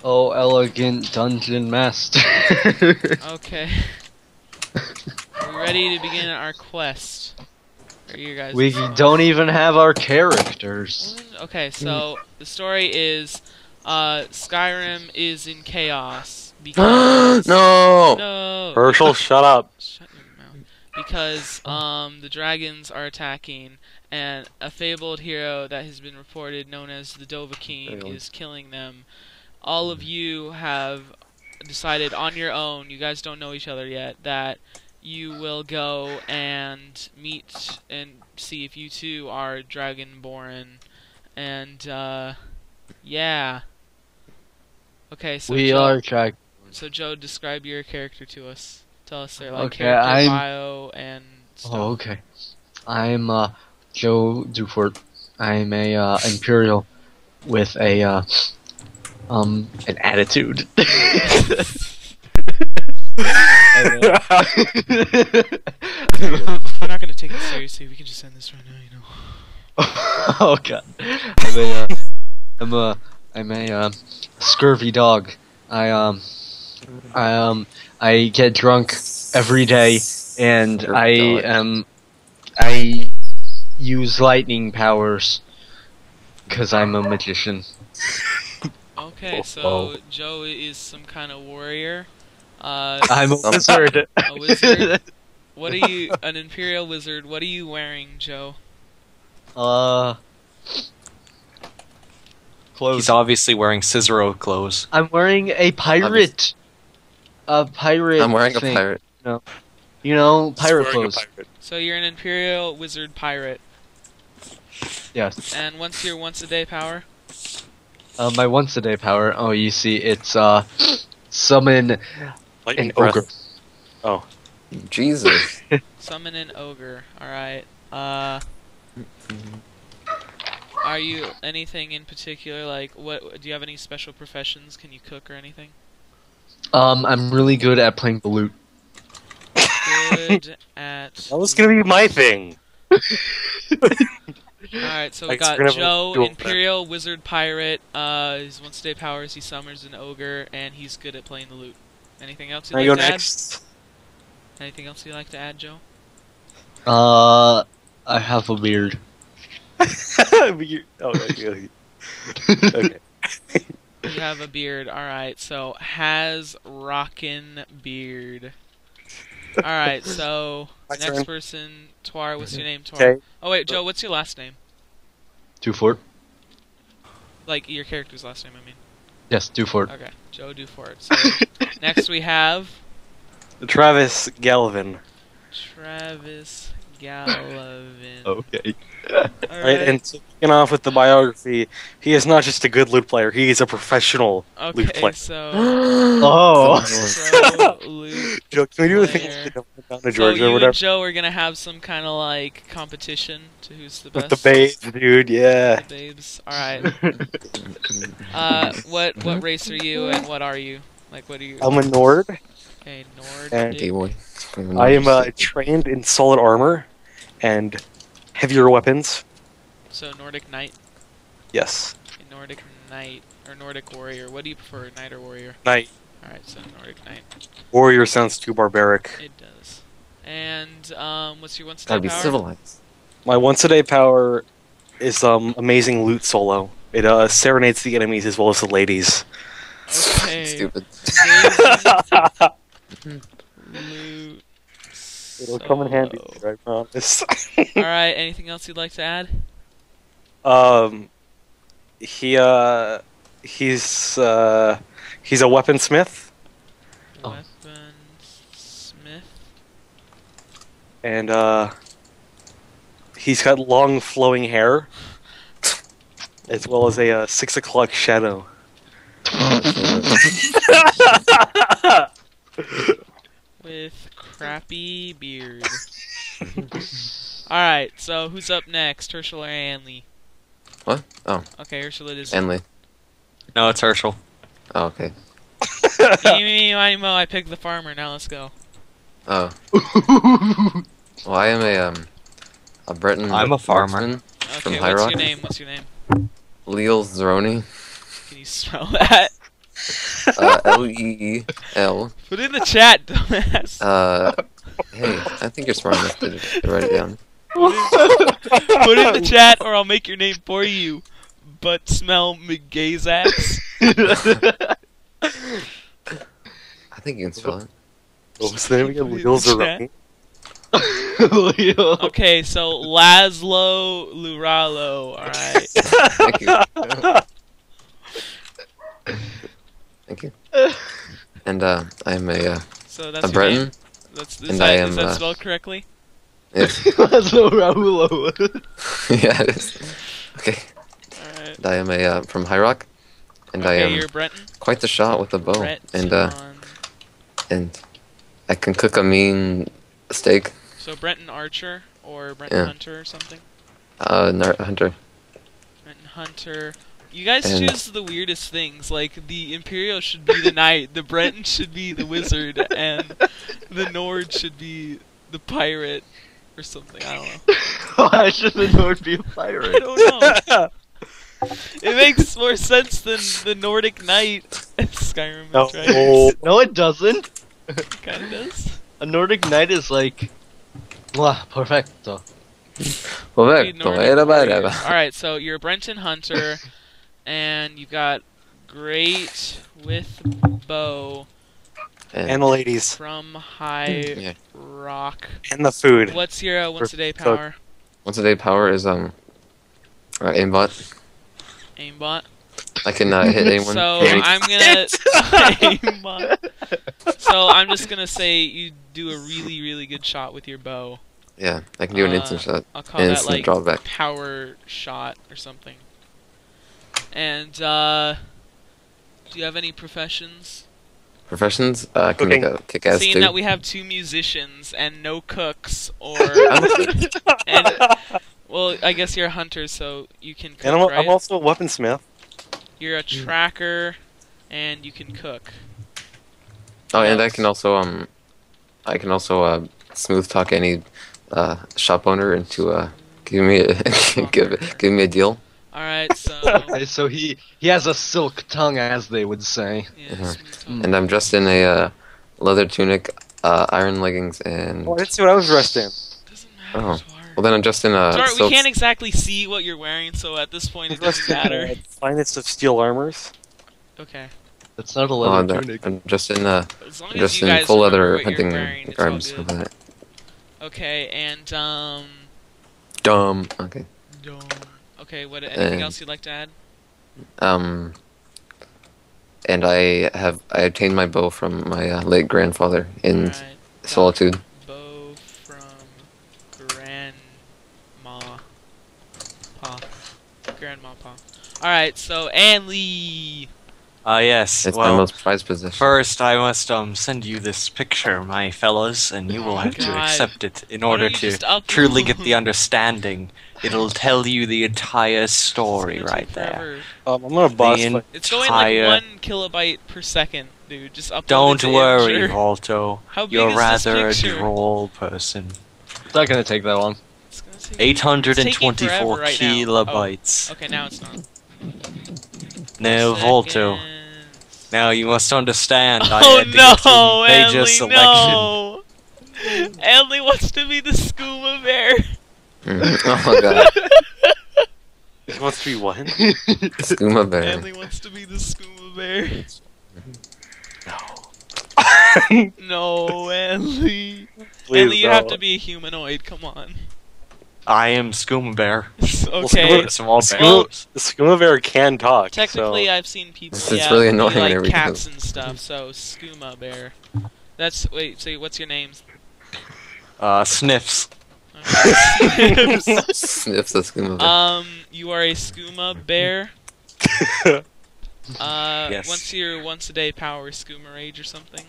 Oh, elegant dungeon master. Okay. We're ready to begin our quest. Are you guys? We don't even have our characters. Okay, so the story is, Skyrim is in chaos because No! no. Herschel, shut up. Shut your mouth. Because the dragons are attacking, and a fabled hero that has been reported, known as the Dovahkiin, is killing them. All of you have decided on your own, you guys don't know each other yet, that you will go and meet and see if you two are dragonborn. And yeah. Okay, so We Joe, are dragon. so Joe, describe your character to us. Tell us their like Okay, character bio and stuff. Oh, okay. I'm Joe Dufort. I'm a Imperial with a an attitude. We're not gonna take it seriously. We can just end this right now, you know. Oh god. I'm a scurvy dog. I get drunk every day, and I use lightning powers because I'm a magician. Okay, so Joe is some kind of warrior. I'm a wizard. A wizard. What are you? An imperial wizard. What are you wearing, Joe? Clothes. He's obviously wearing Cicero clothes. I'm wearing a pirate. A pirate. I'm wearing thing. a pirate. You know, pirate clothes. So you're an imperial wizard pirate. Yes. And what's your once-a-day power? My once-a-day power. Oh, you see, it's summon an ogre. Oh, Jesus. Summon an ogre. All right. Are you anything in particular? Like, what? Do you have any special professions? Can you cook or anything? I'm really good at playing the lute. Good at. that was gonna be my thing. Alright, so we Thanks, got we're gonna Joe, do it. Imperial Wizard Pirate. His once-a-day powers, he summons an ogre, and he's good at playing the lute. Anything else Can I you'd go like to next? add? Anything else you'd like to add, Joe? I have a beard. Okay. Okay. You have a beard. Alright, so has rockin' beard. Alright, so My next turn. person, Twar. What's your name, Twar? Okay. Oh wait, Joe, what's your last name? Dufort. Like your character's last name, I mean. Yes, Dufort. Okay, Joe Dufort. So next we have Travis Galvin. Travis Galvin. Okay. Right, and kicking off with the biography, he is not just a good lute player; he is a professional lute Okay, player. so Oh. pro lute Joe, can we do a thing player. like the down to So Georgia you or whatever? and Joe are gonna have some kind of like competition to who's the best. With the babes, dude, yeah. The babes. All right. What race are you and what are you? Like what are you? I'm a Nord. Okay, Nord. And D-boy. I am trained in solid armor and heavier weapons. So Nordic Knight. Yes. Okay, Nordic Knight or Nordic Warrior. What do you prefer, Knight or Warrior? Knight. All right, so Nordic Knight. Warrior sounds too barbaric. It does. And what's your once-a-day Gotta be power? civilized. My once-a-day power is amazing lute solo. It serenades the enemies as well as the ladies. Okay. Stupid. Amazing loot. It'll come in handy, solo. I promise. Alright, anything else you'd like to add? He's a weaponsmith, Oh. Weaponsmith. and he's got long flowing hair, as well as a 6 o'clock shadow. With crappy beard. Alright, so who's up next? Herschel or Anley? What? Oh, Okay, Herschel it is. Enley. No, it's Herschel. Oh, okay. Me, I picked the farmer, now let's go. Oh. Well, I am a Breton. I'm a farmer. marksman from Okay, High what's Rock. your name? What's your name? Leal Zeroni. Can you spell that? Leel. Put it in the chat, dumbass. Hey, I think you're smart enough to write it down. Put it in the chat, or I'll make your name for you. But smell McGazax. I think you can spell it. What was the name again? Leel's around. Leo. Okay, so Laszlo Luralo. Alright. Thank you. Thank you. And I'm So that's a your Breton. name? And I am, is that spelled correctly? Yes. That's no Raulo. Yeah, it is. Okay. Alright. And I am from High Rock. And I Okay, am you're Breton. quite the shot with a bow. And I can cook a mean steak. So Breton Archer or Breton Yeah. Hunter or something? Hunter. Breton Hunter. You guys And- choose the weirdest things. Like the Imperial should be the knight, the Breton should be the wizard, and the Nord should be the pirate or something. I don't know. Why should the Nord be a I pirate? don't know. It makes more sense than the Nordic knight. Skyrim No. Dragons. No, it doesn't. Kind of does. A Nordic knight is like, perfecto. Alright, so you're a Brenton Hunter, and you've got great with bow And the ladies. from High Yeah. Rock. And the food. What's your once a day Cook. power? Once a day power is aimbot. Aimbot. I can hit anyone. So Any- I'm gonna aimbot. So I'm just gonna say you do a really, really good shot with your bow. Yeah, I can do an instant shot. I'll call An that instant like drawback. power shot or something. And do you have any professions? Professions? I can make a kick-ass Seeing dude. that we have 2 musicians and no cooks, or I'm a cook. and well, I guess you're a hunter, so you can cook, And right? I'm also a weaponsmith. You're a tracker, and you can cook. Oh, and I else? can also smooth talk any shop owner into give me a give me a deal. All right, so Okay, so he has a silk tongue, as they would say. yeah, Uh-huh. smooth talk. And I'm dressed in a leather tunic, iron leggings, and Oh, that's what I was dressed in. Doesn't Oh. matter. Tar. well, then I'm dressed in a Sorry, we silk. can't exactly see what you're wearing, so at this point it doesn't matter. Finest of steel armors. Okay, That's not a Oh, leather tunic. I'm dressed in as long as just you in guys full remember leather what you're hunting wearing, it's garbs. all good. Okay, and Dumb. Okay. okay, what? Anything And- else you'd like to add? And I obtained my bow from my late grandfather in Alright, solitude. bow from Grandma Pa. Alright, so Anli. Yes. It's my Well, most prized possession. first I must send you this picture, my fellows, and you will have to God. accept it in Why order don't you to just upload- truly get the understanding. It'll tell you the entire story It's gonna right take there. forever. I'm gonna boss The fight. It's going like entire- 1 kilobyte per second, dude. Just upload it Don't to worry, Imgur. Alto. How big You're is this rather a picture? droll person. It's not gonna take that long. It's gonna take- 824 it's taking forever right now. kilobytes. Oh, okay, now it's not. Now, Volto. Now you must understand. I Oh had to get some no, major Anli, selection. no! Anli wants to be the skooma bear. Oh my god. It wants to be what? Skooma bear. Anli wants to be the skooma bear. No, Anli. Anli, you have to be a humanoid. Come on. I am Skooma Bear. Okay. Small bear. Well, The skooma bear can talk. Technically, so. I've seen people. It's yeah, really be annoying like whenever he cats does. and stuff. So skooma bear. That's wait. So what's your name? Sniffs. Sniffs the skooma bear. You are a skooma bear. Yes. What's your once a day power, skooma rage or something?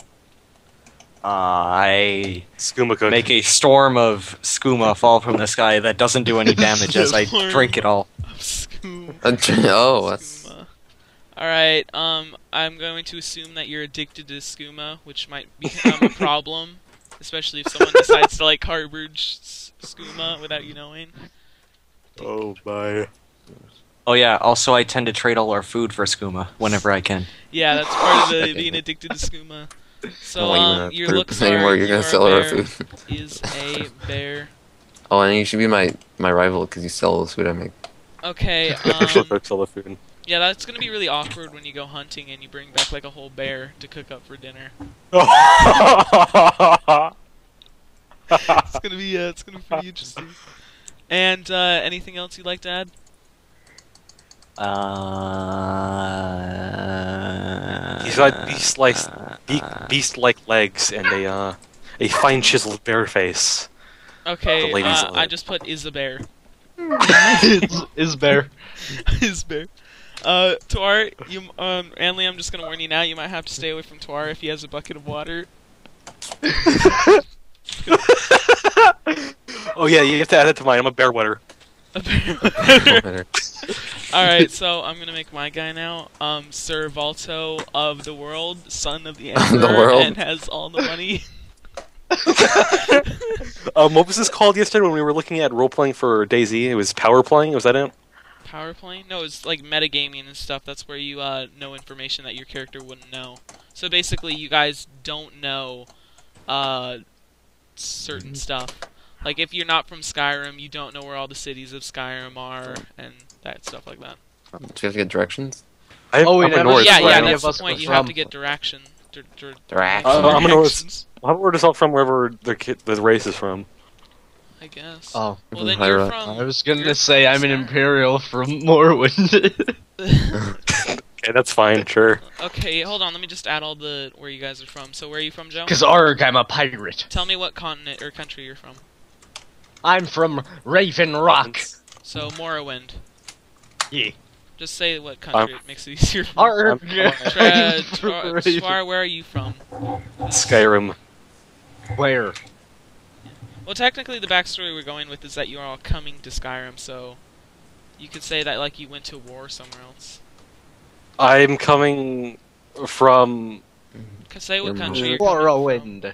I Skooma cook. make a storm of skooma fall from the sky that doesn't do any damage as I drink it all. Skooma. Oh, that's Skooma. Alright, I'm going to assume that you're addicted to skooma, which might become a problem, especially if someone decides to like harbor skooma without you knowing. Oh my. Oh yeah. Also, I tend to trade all our food for skooma whenever I can. Yeah, that's part of the being addicted to skooma. So, your looks anymore. are You're gonna your sell our bear food. is a bear. Oh, and you should be my rival because you sell all the food I make. Okay, Sell the food. yeah, that's gonna be really awkward when you go hunting and you bring back like a whole bear to cook up for dinner. It's gonna be pretty interesting. And anything else you'd like to add? He's got beast-like legs and a fine chiseled bear face. Okay, The ladies I just put is a bear. Is bear. Is bear. Tuar, Anley, I'm just gonna warn you now. You might have to stay away from Tuar if he has a bucket of water. Oh yeah, you have to add it to mine. I'm a bear wetter. Alright, so I'm gonna make my guy now. Sir Valto of the world, son of the emperor, and has all the money. What was this called yesterday when we were looking at role-playing for DayZ? It was power playing? Was that it? Power playing? No, it's like metagaming and stuff. That's where you know information that your character wouldn't know. So basically, you guys don't know certain stuff. Like, if you're not from Skyrim, you don't know where all the cities of Skyrim are, and that stuff like that. Do you have to get directions? Oh, we I'm a never- Norse. Yeah, where any that's of us the point. are You from. have to get direction. I'm a Norse. How where is all from wherever the race is from? I guess. Oh, Well, then High you're Rock. from... I was gonna you're say I'm an Skyrim. Imperial from Morrowind. Okay, that's fine, sure. Okay, hold on. Let me just add all the where you guys are from. So where are you from, Joe? Cause arg, I'm a pirate. Tell me what continent or country you're from. I'm from Raven Rock. So Morrowind. Yeah. Just say what country. It makes it easier. For Arg. Swar, where are you from? Skyrim. Where? Well, technically, the backstory we're going with is that you're all coming to Skyrim, so you could say that like you went to war somewhere else. I'm coming from Say what country you're Morrowind.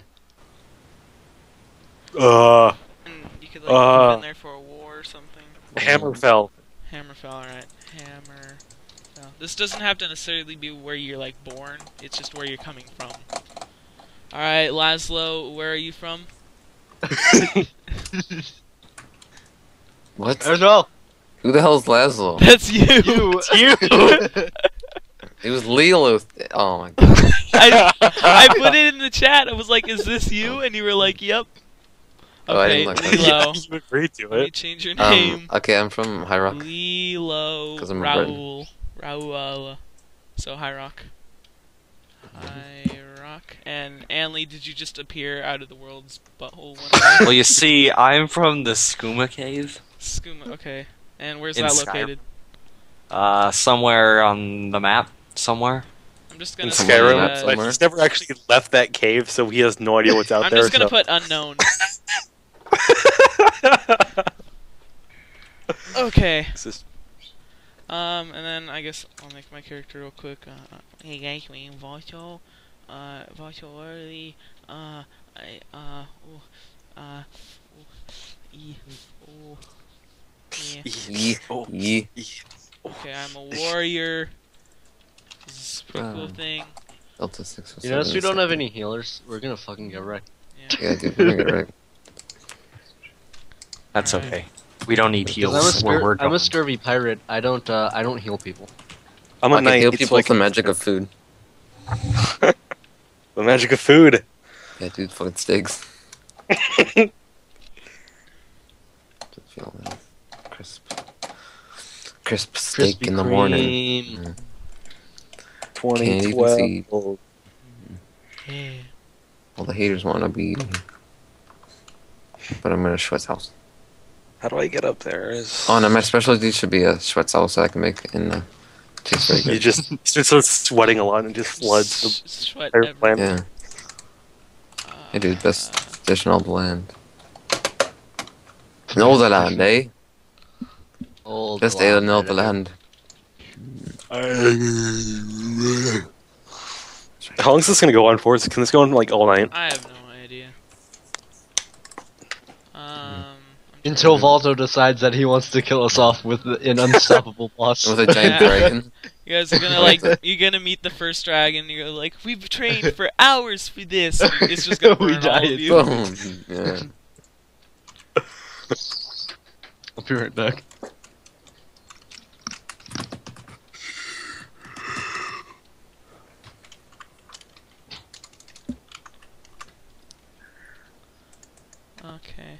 And you could like have been there for a war or something. Hammerfell. Hammerfell, alright. Hammerfell. This doesn't have to necessarily be where you're like born. It's just where you're coming from. Alright, Laszlo, where are you from? What? As well. Who the hell's Laszlo? That's you! You. It was Lilo. Oh my god. I put it in the chat. I was like, "Is this you?" And you were like, "Yep." Oh, I Okay, didn't like that. Lilo. You agreed to Let me it. change your name. Okay, I'm from High Rock. Lilo 'Cause I'm a Brit. Raul. So High Rock. High Rock. And Anley, did you just appear out of the world's butthole one day? Well, you see, I'm from the skooma cave. Skooma. Okay. And where's In that Skyrim. located? Somewhere on the map. Somewhere. I'm just In gonna Skyrim, say, but he's never actually left that cave, so he has no idea what's out I'm there. just gonna so. put unknown. Okay. And then I guess I'll make my character real quick. Hey guys, we Vato. Vato early. Ye. Okay, I'm a warrior. This is a pretty cool thing. Delta 6 You notice we don't have any healers? We're gonna fucking get wrecked. Yeah, dude, we're gonna get wrecked. That's Alright. okay. We don't need 'Cause heals. We're I'm a scurvy pirate. I don't heal people. I'm a I can knight. heal It's people like with the magic of food. the magic of food. Yeah, dude, fucking steaks. Just feel that crisp steak Krispy in the morning. Kreme. Can't even see. 2012. All the haters want to be eating. But I'm in a Schwetzhaus. How do I get up there? Is... Oh no, my specialty should be a Schwetzhaus that I can make in tastes very You good. just start sweating a lot and just floods the Sweat entire everywhere. planet. Yeah, hey dude, best dish in all the land. In all the land, eh? Old Best ale in all the land. How long is this gonna go on for? Can this go on like all night? I have no idea. I'm Until Valto decides that he wants to kill us off with an unstoppable boss. With a giant dragon. You guys are gonna you're gonna meet the first dragon. You're like, we've trained for hours for this. It's just gonna burn all of you. Boom. Yeah. I'll be right back. Okay.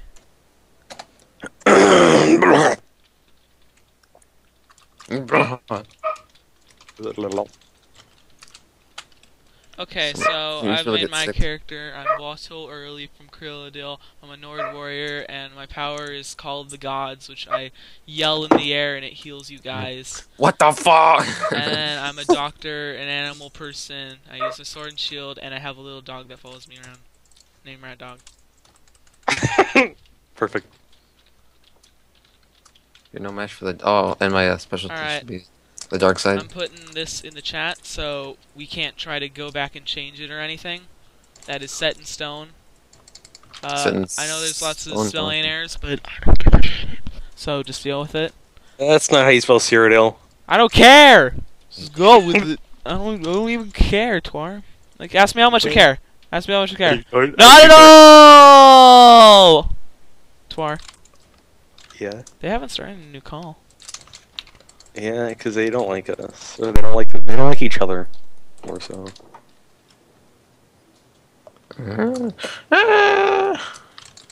Okay, so You I've really made get my sick. character. I'm Wasil Early from Krillodil. I'm a Nord warrior, and my power is called the Gods, which I yell in the air and it heals you guys. What the fuck? And then I'm a doctor, an animal person. I use a sword and shield, and I have a little dog that follows me around. Named Rat Dog. Perfect. You're no match for the. Oh, and my specialty Alright. should be the dark side. I'm putting this in the chat, so we can't try to go back and change it or anything. That is set in stone. Set in I know there's lots of stone. spelling errors, but I don't give a shit. So just deal with it. That's not how you spell Cyrodiil. I don't care! Just go with it. I don't even care, Twar. Like, ask me how much I care. Ask me how much I care. Not at all! Twar. Yeah. They haven't started a new call. Yeah, because they don't like us, or they don't like each other, more so.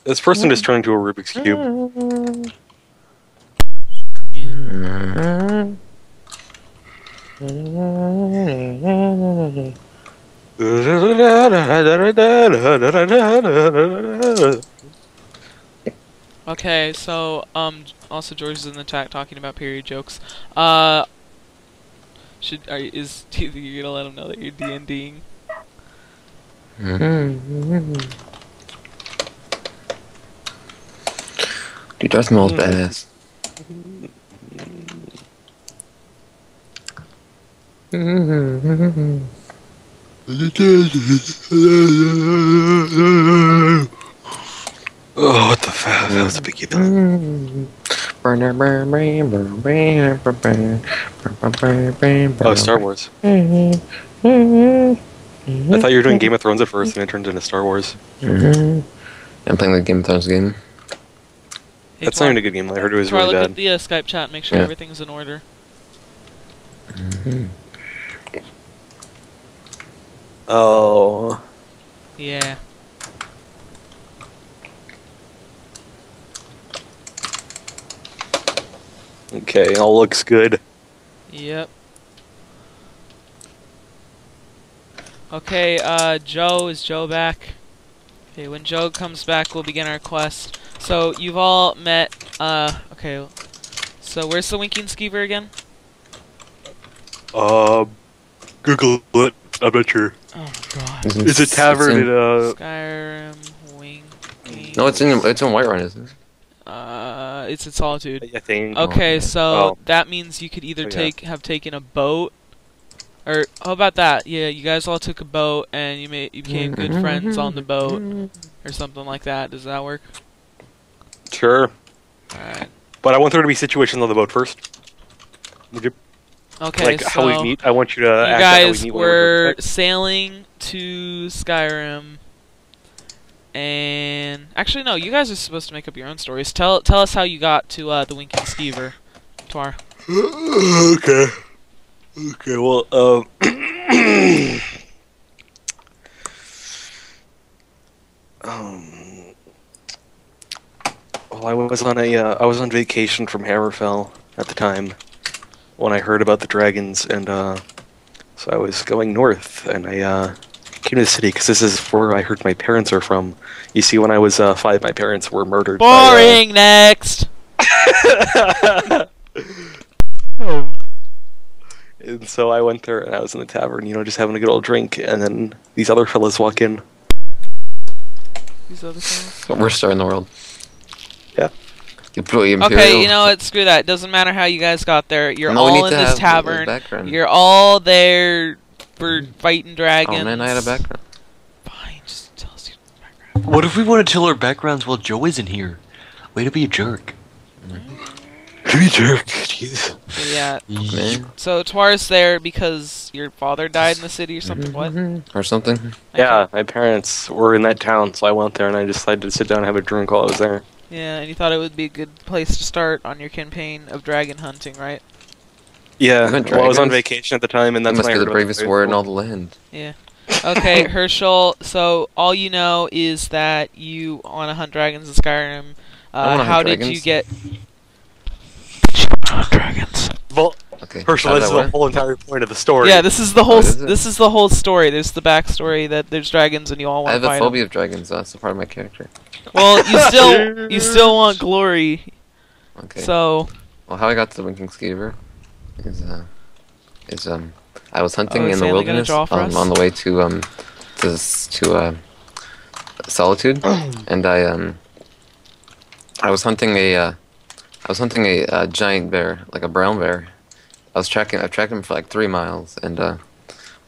This person just turned into a Rubik's Cube. Okay, so, also George is in the chat talking about period jokes. You gonna let him know that you're DNDing? Dude, Darth Maul's badass. Oh, what the fuck? That was a big deal. Oh, Star Wars. I thought you were doing Game of Thrones at first, and it turned into Star Wars. I'm playing the Game of Thrones game. Hey, That's not even a good game. I heard it was Twar, really look bad. at the Skype chat, make sure Yeah. everything's in order. Oh. Yeah. Okay, all looks good. Yep. Okay, Joe, is Joe back? Okay, when Joe comes back, we'll begin our quest. So, you've all met, okay. So, where's the Winking Skeever again? Google it. I'm not sure. Oh my god. It's a tavern in Skyrim, Winking... No, it's in Whiterun, isn't it? It's in Solitude. I think. Okay, so Oh. that means you could either Okay. have taken a boat, or how about that? Yeah, you guys all took a boat and you became good friends on the boat, or something like that. Does that work? Sure. Alright. But I want there to be situations on the boat first. Would you Okay, like so how we meet? I want you to you act out how we guys meet. were sailing to Skyrim, and actually no, you guys are supposed to make up your own stories. Tell us how you got to the Winking Skeever, Twar. Okay. Okay. Well, well, I was on vacation from Hammerfell at the time when I heard about the dragons, and so I was going north, and I came to the city because this is where I heard my parents are from. You see, when I was 5, my parents were murdered. Boring. Next. And so I went there, and I was in the tavern, just having a good old drink, and then these other fellas walk in. These other things. Worst star in the world. Yeah. Okay, you know what? Screw that. It doesn't matter how you guys got there. You're No, we all need in to this have a tavern. background. You're all there for fighting dragons. Oh man, I had a background. Fine, just tell us your background. What if we want to tell our backgrounds while Joe isn't here? Way to be a jerk. To be a jerk. Jeez. Yeah. Man. So Twar's there because your father died in the city or something. What? Or something. Yeah, my parents were in that town, so I went there and I decided to sit down and have a drink while I was there. Yeah, and you thought it would be a good place to start on your campaign of dragon hunting, right? Yeah, You went well, I was on dragons? vacation at the time, and That that's must when I be heard the about bravest war in all the land. Yeah. Okay, Herschel. So all you know is that you want to hunt dragons in Skyrim. I wanna How hunt did dragons. you get? Hunt dragons. Well, Okay. Herschel, How'd this is that the work? whole entire point of the story. Yeah, this is the whole. Oh, is it? This is the whole story. There's the backstory that there's dragons and you all I want have to a fight phobia 'em. of dragons. That's a part of my character. Well, you still want glory. Okay. So Well, how I got to the Winking Skeever is I was hunting Oh, in is the Stanley gonna wilderness draw for us? on the way to Solitude, and I was hunting a giant bear, like a brown bear. I tracked him for like 3 miles, and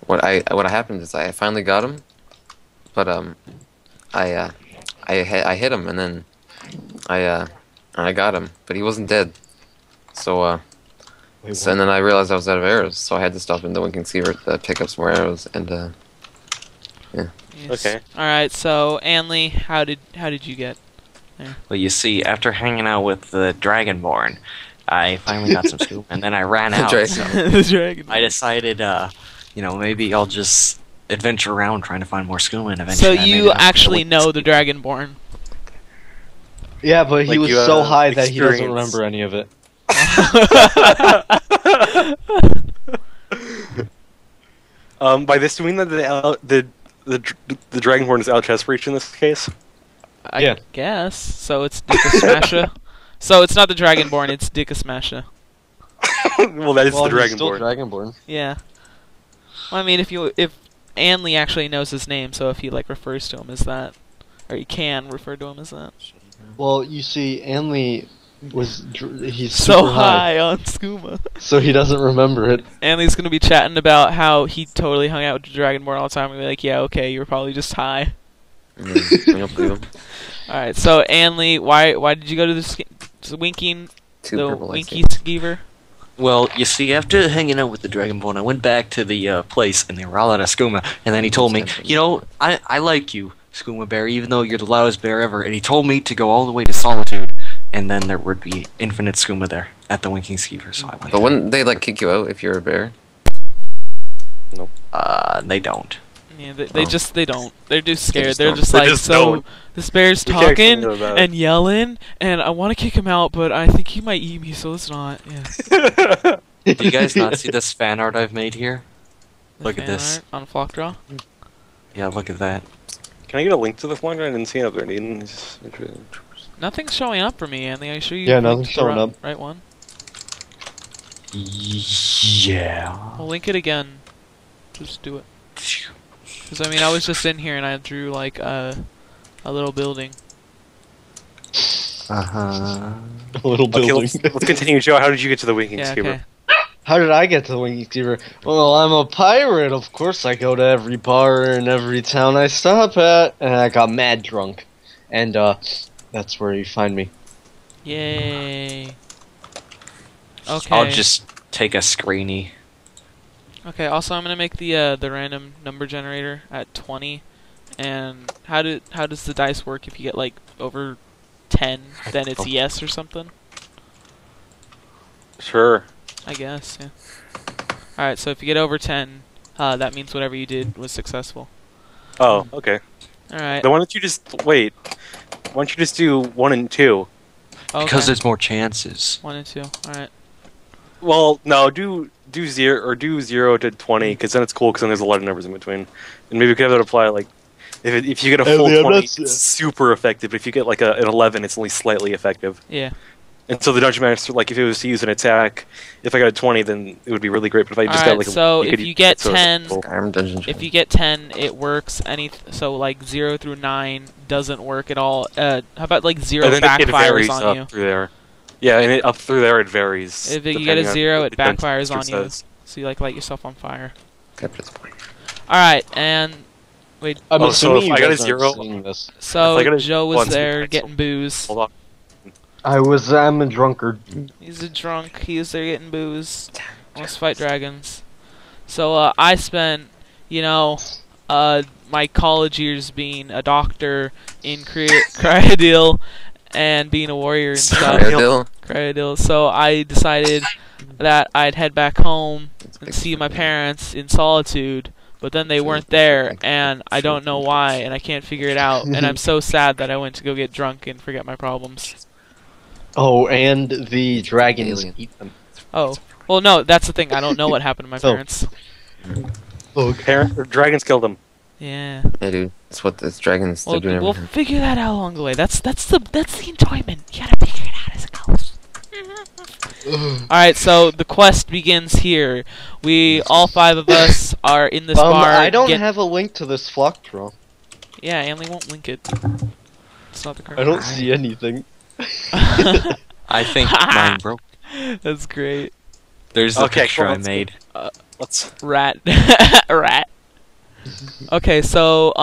what happened is I finally got him, but I hit him, and then I got him, but he wasn't dead. So and then I realized I was out of arrows, so I had to stop in the Winking Skeever to pick up some more arrows, and yes. Okay. All right. So Anley, how did you get? Well, you see, after hanging out with the Dragonborn, I finally got some scoop, and then I ran out. Dragon. So The dragon. I decided, maybe I'll just adventure around trying to find more skooma, and So eventually I made you it out to actually the know the Dragonborn. Yeah, but he Like was you, so high that he doesn't experience. remember any of it. By this, do you mean that the Dragonborn is out chest reach in this case? I Yeah. guess. So it's Dicka Smasha. So it's not the Dragonborn, it's Dicka Smasha. Well, that is Well, the he's still Dragonborn. Dragonborn. Yeah. Well, I mean, if Anley actually knows his name, so if he like refers to him as that, or he can refer to him as that. Well, you see, Anley he's So super high on skooma. so he doesn't remember it. Anley's gonna be chatting about how he totally hung out with the Dragonborn all the time, and be like, "Yeah, okay, you were probably just high." I don't believe him. All right. So Anley, why did you go to the Winking? Two The purple Winky lights. Skeever? Well, you see, after hanging out with the Dragonborn, I went back to the place, and they were all out of skooma. And then he told me, I like you, Skooma Bear, even though you're the loudest bear ever. And he told me to go all the way to Solitude, and then there would be infinite skooma there at the Winking Skeever. So I went. But wouldn't they like kick you out if you're a bear? They don't. Yeah, they Oh. just they don't. They're just scared. just They're don't. just They like, just so don't. this bear's You can't talking explain that. and yelling, and I want to kick him out, but I think he might eat me, so let's not. Yeah. Do you guys not see this fan art I've made here? The Look at fan this. art on Flock Draw. Yeah, look at that. Can I get a link to the one? I didn't see it up there, Needon. Nothing's showing up for me, Anthony. Are you sure you Yeah, linked nothing's the showing up. right one? Yeah. Well, link it again. Just do it. Because I mean, I was just in here and I drew like a little building. Uh-huh. A little Okay, building. let's continue, Joe. How did you get to the Winking Yeah. Skeever? Okay. How did I get to the Winking Skeever? Well, I'm a pirate. Of course, I go to every bar in every town I stop at, and I got mad drunk, and that's where you find me. Yay. Okay. I'll just take a screeny. Okay. Also, I'm gonna make the random number generator at 20. And how does the dice work? If you get like over 10, then it's yes or something. Sure. I guess. Yeah. All right. So if you get over 10, that means whatever you did was successful. Oh, okay. All right. Then why don't you just wait? Why don't you just do 1 and 2? Okay. Because there's more chances. 1 and 2. All right. Well, no, do 0 to 20, because then it's cool, because then there's a lot of numbers in between, and maybe we could have that apply like if you get a full Ellie, I'm 20, not it's super effective. But if you get like an 11, it's only slightly effective. Yeah. And so the dungeon master, like if it was to use an attack, if I got a 20, then it would be really great. But if I just got Alright, like so you if could you use get it, so it's 10 cool. Skyrim Dungeon. If you get 10, it works. So like 0 through 9 doesn't work at all. How about like 0 And then it backfires varies on up you? through there. Yeah, and up through there it varies. If you get a depending on 0, what it the dungeon backfires master on you. says. So you like light yourself on fire. Capture this point. Alright, and wait. I'm Oh, so assuming if you I got a guys aren't 0 seeing this. So if I get a Joe was 1, there so- getting booze. Hold on. I'm a drunkard. He's a drunk. He's there getting booze. Wants to fight dragons. So I spent, my college years being a doctor in Cryodil and being a warrior and stuff. Cryodil. So I decided that I'd head back home and see my parents in solitude, but then they weren't there, and I don't know why, and I can't figure it out, and I'm so sad that I went to go get drunk and forget my problems. Oh, and the dragons eat them. Oh, well, no, that's the thing. I don't know what happened to my parents. Dragons killed them. Yeah. Yeah, dude. That's what this dragons Well, doing. we'll figure that out along the way. That's the enjoyment. You gotta figure it out as it goes. Alright, so the quest begins here. All 5 of us are in this bar. I don't have a link to this flock draw. Yeah, Anley won't link it. It's not the correct I don't see anything. I think mine broke. That's great. There's the picture cool, I made. Let's. Rat. Rat. Okay, so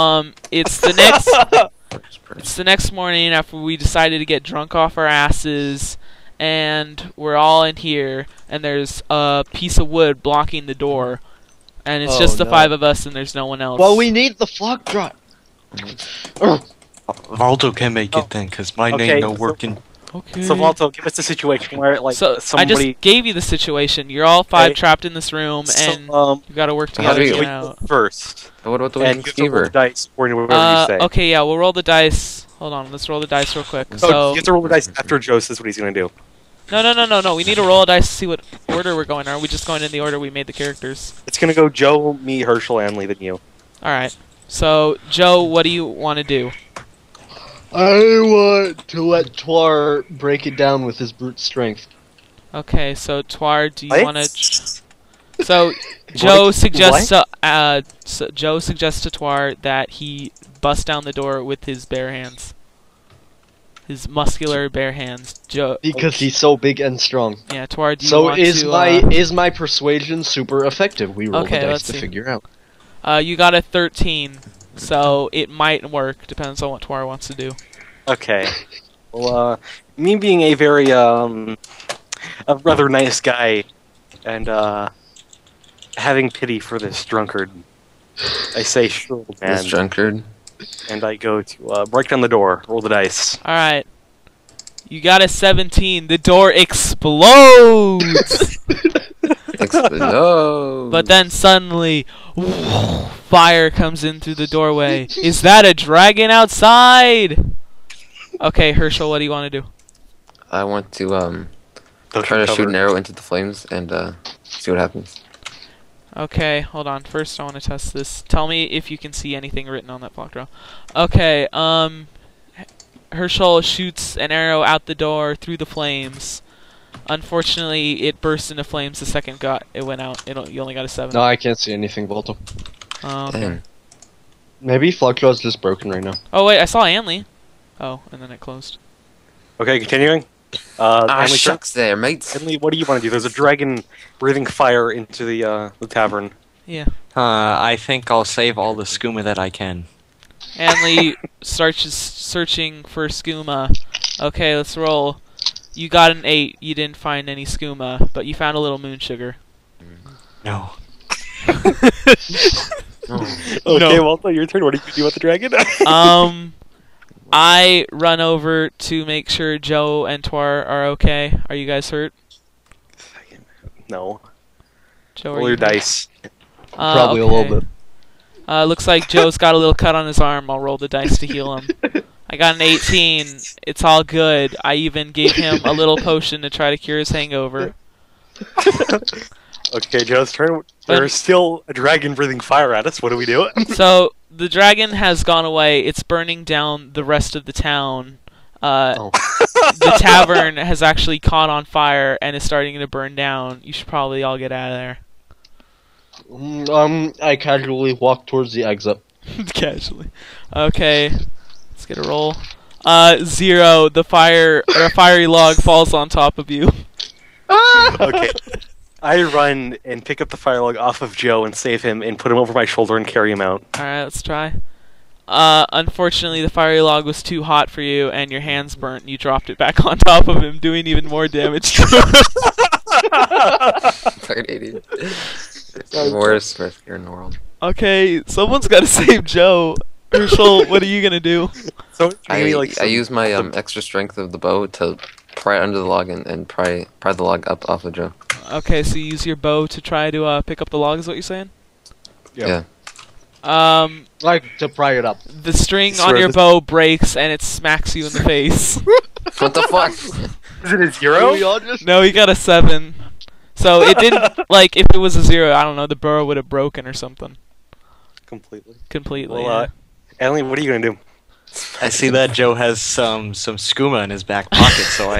it's the next morning after we decided to get drunk off our asses, and we're all in here, and there's a piece of wood blocking the door, and it's just the 5 of us, and there's no one else. Well, we need the flock draw. Valdo can make it then, cause mine ain't no working. Okay. So Valdo, give us a situation where so somebody. I just gave you the situation. You're all 5 trapped in this room, and you got to work together to get out. First. But what about the And you have to roll the dice according to whatever you say. Okay, yeah, we'll roll the dice. Hold on, let's roll the dice real quick. So you have to roll the dice after Joe says what he's gonna do. No. We need to roll a dice to see what order we're going. Are we just going in the order we made the characters? It's gonna go Joe, me, Herschel, Anley, then you. Alright. So, Joe, what do you want to do? I want to let Twar break it down with his brute strength. Okay, so Twar, do you want to? What? So Joe suggests to Twar that he bust down the door with his bare hands, his muscular bare hands. Joe, Because he's so big and strong. yeah, Twar, do you So want is to? is my persuasion super effective? We roll Okay, the dice let's to see. figure out. You got a 13, so it might work. Depends on what Twar wants to do. Okay. Well, me being a very a rather nice guy, and having pity for this drunkard, I say, sure, man. This drunkard. And I go to break down the door, roll the dice. Alright. You got a 17. The door explodes! Explode. But then suddenly, fire comes in through the doorway. Is that a dragon outside? Okay, Herschel, what do you want to do? I want to try to shoot an arrow into the flames and see what happens. Okay, hold on. First, I want to test this. Tell me if you can see anything written on that block draw. Okay, Herschel shoots an arrow out the door through the flames. Unfortunately, it burst into flames the second it went out. You only got a 7. No, I can't see anything, Volto. Okay. Damn. Maybe Flockjaw is just broken right now. Oh wait, I saw Anley. Oh, and then it closed. Okay, continuing. Anley, Shucks there, mates. Anley, what do you want to do? There's a dragon breathing fire into the tavern. Yeah. I think I'll save all the skooma that I can. Anley starts searching for skooma. Okay, let's roll. You got an 8. You didn't find any skooma, but you found a little moon sugar. No. Okay, well, your turn. What do you do with the dragon? I run over to make sure Joe and Twar are okay. Are you guys hurt? No. Joe, are Roll you your hurt? dice. Probably a little bit. Looks like Joe's got a little cut on his arm. I'll roll the dice to heal him. I got an 18. It's all good. I even gave him a little potion to try to cure his hangover. Okay, Joe's turn. There's still a dragon breathing fire at us. What do we do? So, the dragon has gone away. It's burning down the rest of the town. The tavern has actually caught on fire and is starting to burn down. You should probably all get out of there. I casually walk towards the exit. Casually. Okay. Let's get a roll. 0. The fiery log falls on top of you. Okay. I run and pick up the fire log off of Joe and save him and put him over my shoulder and carry him out. Alright, let's try. Unfortunately, the fiery log was too hot for you, and your hands burnt, and you dropped it back on top of him, doing even more damage to him. Fucking idiot. It's the worst rescue in the world. Okay, someone's got to save Joe. Herschel, what are you gonna do? So I use my extra strength of the bow to pry under the log and pry the log up off of Joe. Okay, so you use your bow to try to pick up the log, is what you're saying? Yeah. Like to pry it up. The string on your bow breaks and it smacks you in the face. What the fuck? Is it a 0? We all just No, you got a 7. So it didn't, like, if it was a 0, I don't know, the bow would have broken or something. Completely, Well, yeah. Ellie, what are you gonna do? I see that Joe has some skooma in his back pocket, so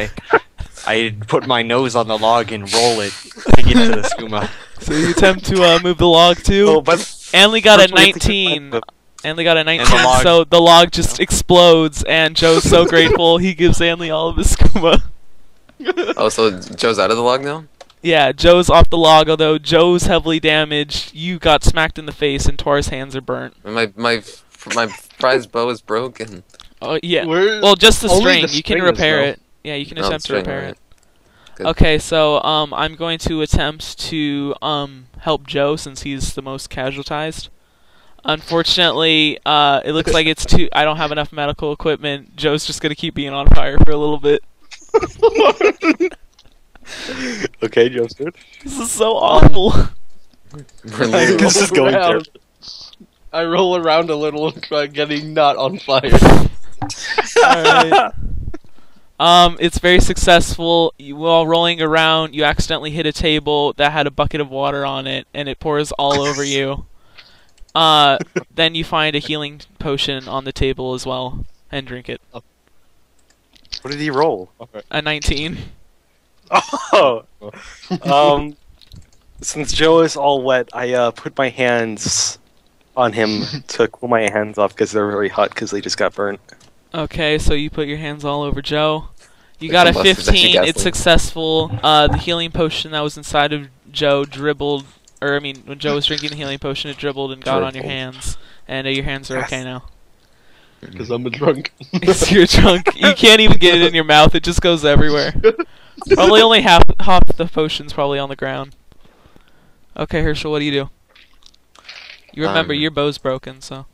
I put my nose on the log and roll it to get to the skooma. So you attempt to move the log too? Oh, but Anley got a Unfortunately, I think 19. Anley got a 19, log- so the log just explodes, and Joe's so grateful he gives Anley all of his skooma. Oh, so Joe's out of the log now? Yeah, Joe's off the log, although Joe's heavily damaged. You got smacked in the face, and Tor's hands are burnt. My prized bow is broken. Oh, yeah. We're- Well, just the only string. the You can string is repair broke. it. Yeah, you can Oh, the attempt to string, repair alright. it. Good. Okay, so I'm going to attempt to help Joe since he's the most casualtized. Unfortunately, it looks like it's too. I don't have enough medical equipment. Joe's just gonna keep being on fire for a little bit. okay, Joe's good. This is so awful. Really? This is going around. I roll around a little and try getting not on fire. Alright. It's very successful. While rolling around, you accidentally hit a table that had a bucket of water on it, and it pours all over you. Then you find a healing potion on the table as well, and drink it. What did he roll? A 19. Oh, since Joe is all wet, I put my hands on him to cool my hands off because they're very hot because they just got burnt. Okay, so you put your hands all over Joe. You got a combust is actually 15. It's gasoline. successful. The healing potion that was inside of Joe dribbled, or I mean, when Joe was drinking the healing potion, it dribbled and got on your hands, and your hands are okay now. Because I'm a drunk. Because you're drunk. You can't even get it in your mouth. It just goes everywhere. Probably only half the potion's probably on the ground. Okay, Herschel, what do you do? You remember your bow's broken, so.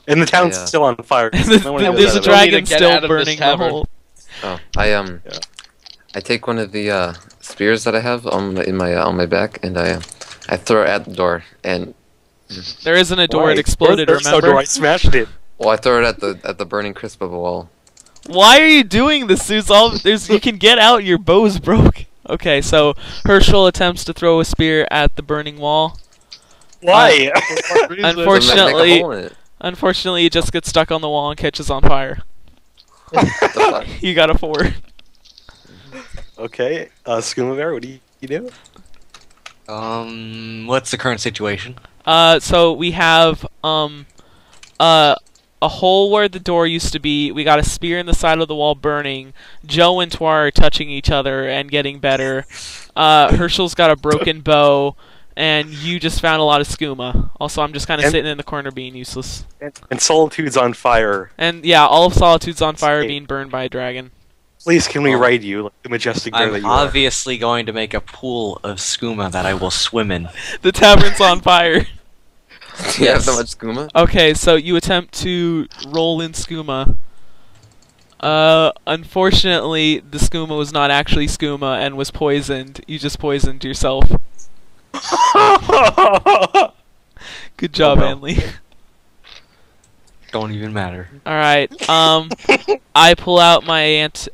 And the town's Yeah. still on fire. There's No one knows a that. dragon get still out of this burning the tavern. hole. Oh, I take one of the spears that I have on my back, and I throw it at the door, and There isn't a door. Why? It exploded. There's no Remember? door. I smashed it. well, I throw it at the burning crisp of a wall. Why are you doing this? You can get out. Your bow's broke. Okay, so Herschel attempts to throw a spear at the burning wall. Why? Unfortunately- Make a hole in it. Unfortunately, it just gets stuck on the wall and catches on fire. What the fuck? You got a 4. Okay, Skooma Bear, what do you do? What's the current situation? So we have a hole where the door used to be. We got a spear in the side of the wall burning. Joe and Twar are touching each other and getting better. Herschel's got a broken bow, and you just found a lot of skooma. Also, I'm just kind of And- sitting in the corner being useless. And Solitude's on fire. And yeah, all of Solitude's on fire, Same. being burned by a dragon. Please, can we ride you like the majestic bear that I'm you are? obviously going to make a pool of skooma that I will swim in. The tavern's on fire. Do you have that much skooma? Okay, so you attempt to roll in skooma. Unfortunately, the skooma was not actually skooma and was poisoned. You just poisoned yourself. Good job, Oh, no. Anley. Don't even matter. Alright, I pull out my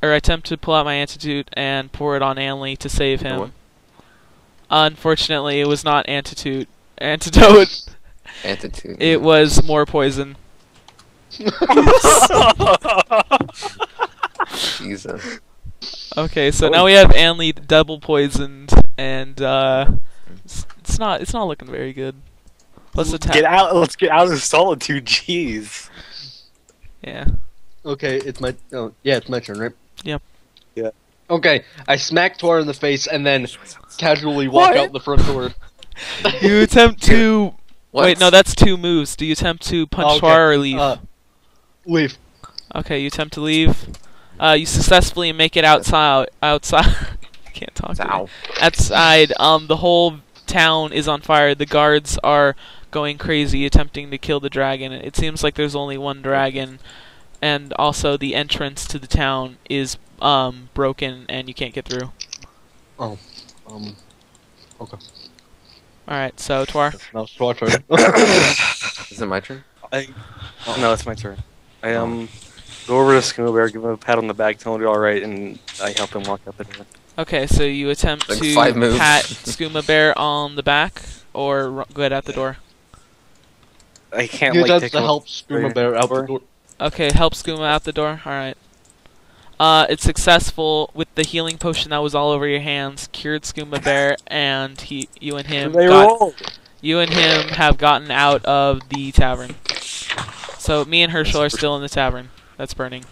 attempt to pull out my antidote and pour it on Anley to save him. What? Unfortunately, it was not antidote. Attitude. It was more poison. Jesus. Okay, so now we have Anley double poisoned, and it's not looking very good. Let's attack. Get out! Let's get out of Solitude. Jeez. Yeah. Okay, it's my it's my turn, right? Yep. Yeah. Okay, I smack Tor in the face and then casually walk What? out the front door. You attempt to What? Wait, no, that's 2 moves. Do you attempt to punch Okay, Twar or leave? Leave. Okay, you attempt to leave. You successfully make it outside. Outside. Can't talk. Ow. Outside. The whole town is on fire. The guards are going crazy, attempting to kill the dragon. It seems like there's only one dragon, and also the entrance to the town is broken, and you can't get through. Oh. Okay. All right, so Twar. Now it's your turn. Is it my turn? No, it's my turn. I go over to Skooma Bear, give him a pat on the back, tell him to be alright, and I help him walk up the door. Okay, so you attempt Like to 5 moves. pat Skooma Bear on the back, or go ahead out the door. I can't You like have take to him help Skooma Bear out the door. Okay, help Skooma out the door. All right. It's successful with the healing potion that was all over your hands. Cured Skooma Bear, and you and him have gotten out of the tavern. So me and Herschel are still in the tavern. That's burning.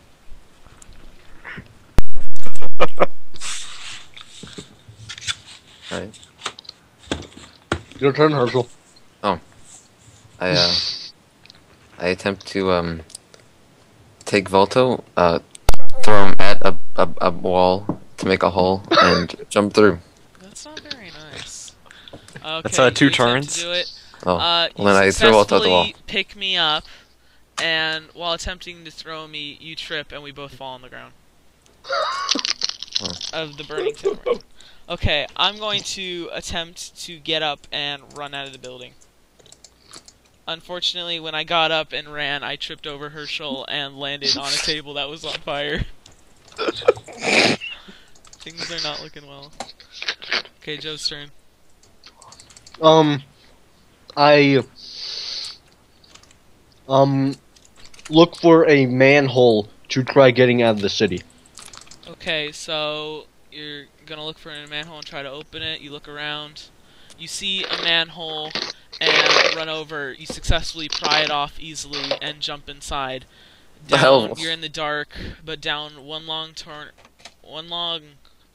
Alright. Your turn, Herschel. I attempt to take Volto, throw him at a wall to make a hole and jump through. That's not very nice. Okay, That's, 2 you attempt turns? to do it. Oh, You well then I throw Volto at the wall. successfully pick me up, and while attempting to throw me, you trip, and we both fall on the ground. Of the burning tavern. Okay, I'm going to attempt to get up and run out of the building. Unfortunately, when I got up and ran, I tripped over Herschel and landed on a table that was on fire. Things are not looking well. Okay, Joe's turn. I look for a manhole to try getting out of the city. Okay, so you're gonna look for a manhole and try to open it. You look around, you see a manhole, and run over. You successfully pry it off easily and jump inside. The hell? Down, you're in the dark, but down one long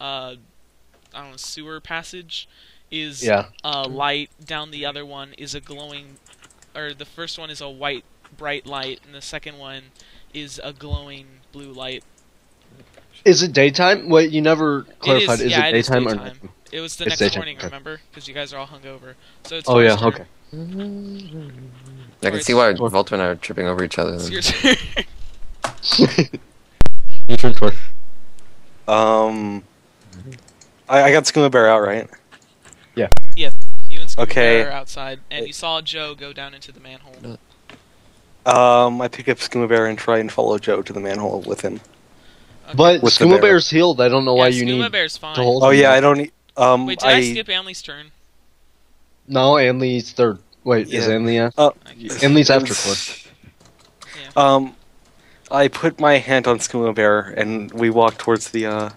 I don't know, sewer passage is light. Down the other one is a glowing, or the first one is a white bright light, and the second one is a glowing blue light. Is it daytime? Wait, you never clarified. It is, is it daytime or daytime. night? It was the It's next daytime, morning, okay. remember? Because you guys are all hungover. So it's Oh yeah, Thor's turn. okay. I can see why Volto and I are tripping over each other. It's Then. your turn. Your turn, Tor. I got Skooma Bear out, right? You and Scuba Okay. Bear are outside, and you saw Joe go down into the manhole. I pick up Skooma Bear and try and follow Joe to the manhole with him. Okay. But With the Skooma bear. Bear's healed. I don't know why you Scuba need Bear's fine. to hold Oh him. yeah, I don't need. Wait, did I skip Anley's turn? No, Anley's third. Wait, is Yeah. Anley at? Uh, Anley's after Tor. Yeah. I put my hand on Skooma Bear and we walk towards the. I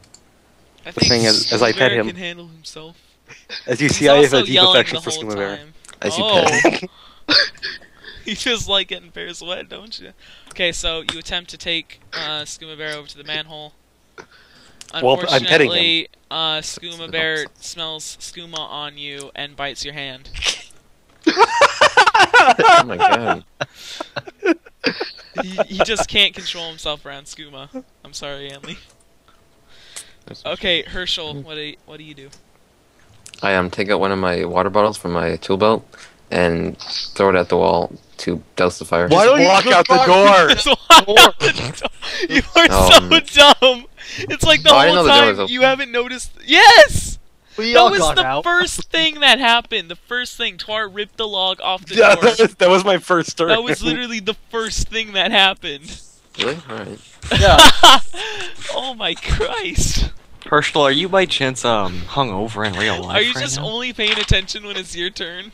the think thing as I Scuba Bear pet him. can handle himself. As you see, He's I have also a deep yelling affection the for whole Skooma Bear. time. As you Oh. pet him. You just like getting Bear's wet, don't you? Okay, so you attempt to take Skooma Bear over to the manhole. Well, I'm petting Unfortunately, Skooma Bear smells skooma on you and bites your hand. Oh my god. He just can't control himself around skooma. I'm sorry, Anley. Okay, Herschel, what do you do? I take out one of my water bottles from my tool belt and throw it at the wall to douse the fire. Why don't you walk just out the walk- door? Just walk out the door. You are so dumb. It's like the Oh, I didn't whole know the door time was open. you haven't noticed. Yes. We That all was got the out. first thing that happened. The first thing, Twar ripped the log off the Yeah, door. that was my first turn. That was literally the first thing that happened. Really? Alright. Yeah. Oh my Christ. Herschel, are you by chance hungover in real life? Are you right just now? only paying attention when it's your turn?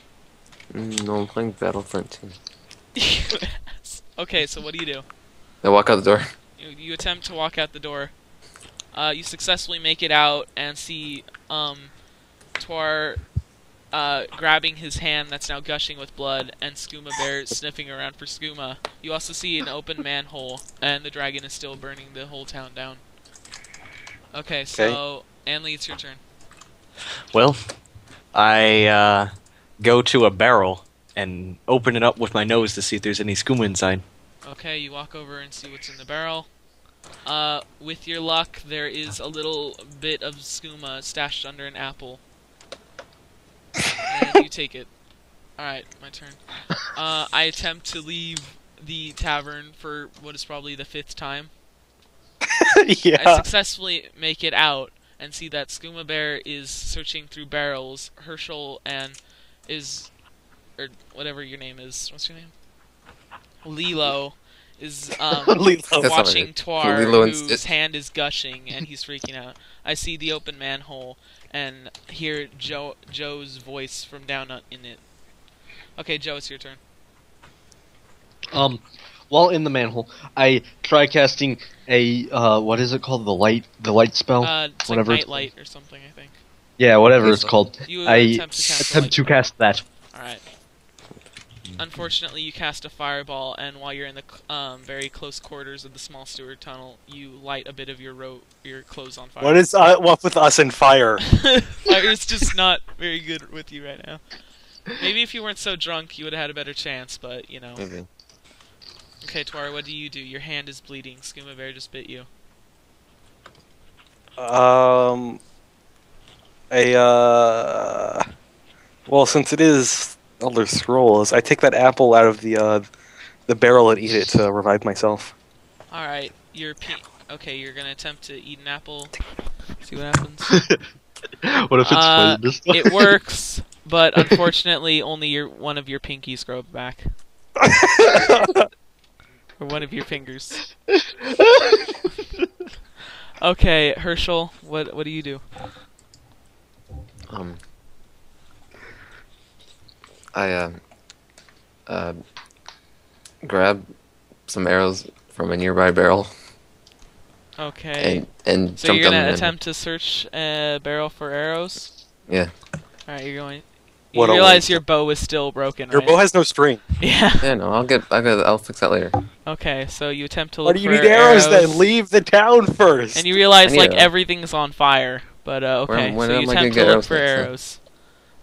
No, I'm playing Battlefront 2. Yes. Okay, so what do you do? I walk out the door. You attempt to walk out the door. You successfully make it out and see Twar grabbing his hand that's now gushing with blood, and Skooma Bear sniffing around for skooma. You also see an open manhole, and the dragon is still burning the whole town down. Okay, so Anley, it's your turn. Well, I go to a barrel and open it up with my nose to see if there's any skooma inside. Okay, you walk over and see what's in the barrel. With your luck, there is a little bit of skooma stashed under an apple. And you take it. Alright, my turn. I attempt to leave the tavern for what is probably the 5th time. I Yeah. successfully make it out and see that Skooma Bear is searching through barrels. Herschel and or whatever your name is. What's your name? Lilo is Lilo. watching That's Twar, Lilo and whose Stitch. hand is gushing, and he's freaking out. I see the open manhole and hear Joe's voice from down in it. Okay, Joe, it's your turn. While in the manhole, I try casting a what is it called? The light spell. It's Whatever like it's Nightlight or something, I think. Yeah, whatever it's called. You I attempt to cast a attempt to cast that. Alright. Unfortunately, you cast a fireball, and while you're in the very close quarters of the small sewer tunnel, you light a bit of your clothes on fire. What with us and fire? Fire's just not very good with you right now. Maybe if you weren't so drunk, you would have had a better chance, but, you know. Okay. Okay, Twar, what do? Your hand is bleeding. Skooma Bear just bit you. Well, since it is Elder Scrolls, I take that apple out of the barrel and eat it to revive myself. Alright, okay, you're gonna attempt to eat an apple. See what happens. What if it's poisonous? It works, but unfortunately, only one of your pinkies grow back. Or one of your fingers. Okay, Herschel, what do you do? I grab some arrows from a nearby barrel Okay. and So jump you're down gonna and- attempt to search a barrel for arrows? Yeah. Alright, you're going. What You a realize waste. your bow is still broken, Your right? bow has no string. Yeah. Yeah, no, I'll fix that later. Okay, so you attempt to Why look do you for need arrows then? Leave the town first. And you realize I need like a- everything's on fire. But okay, when so you am I gonna attempt get to look arrows for next time? arrows.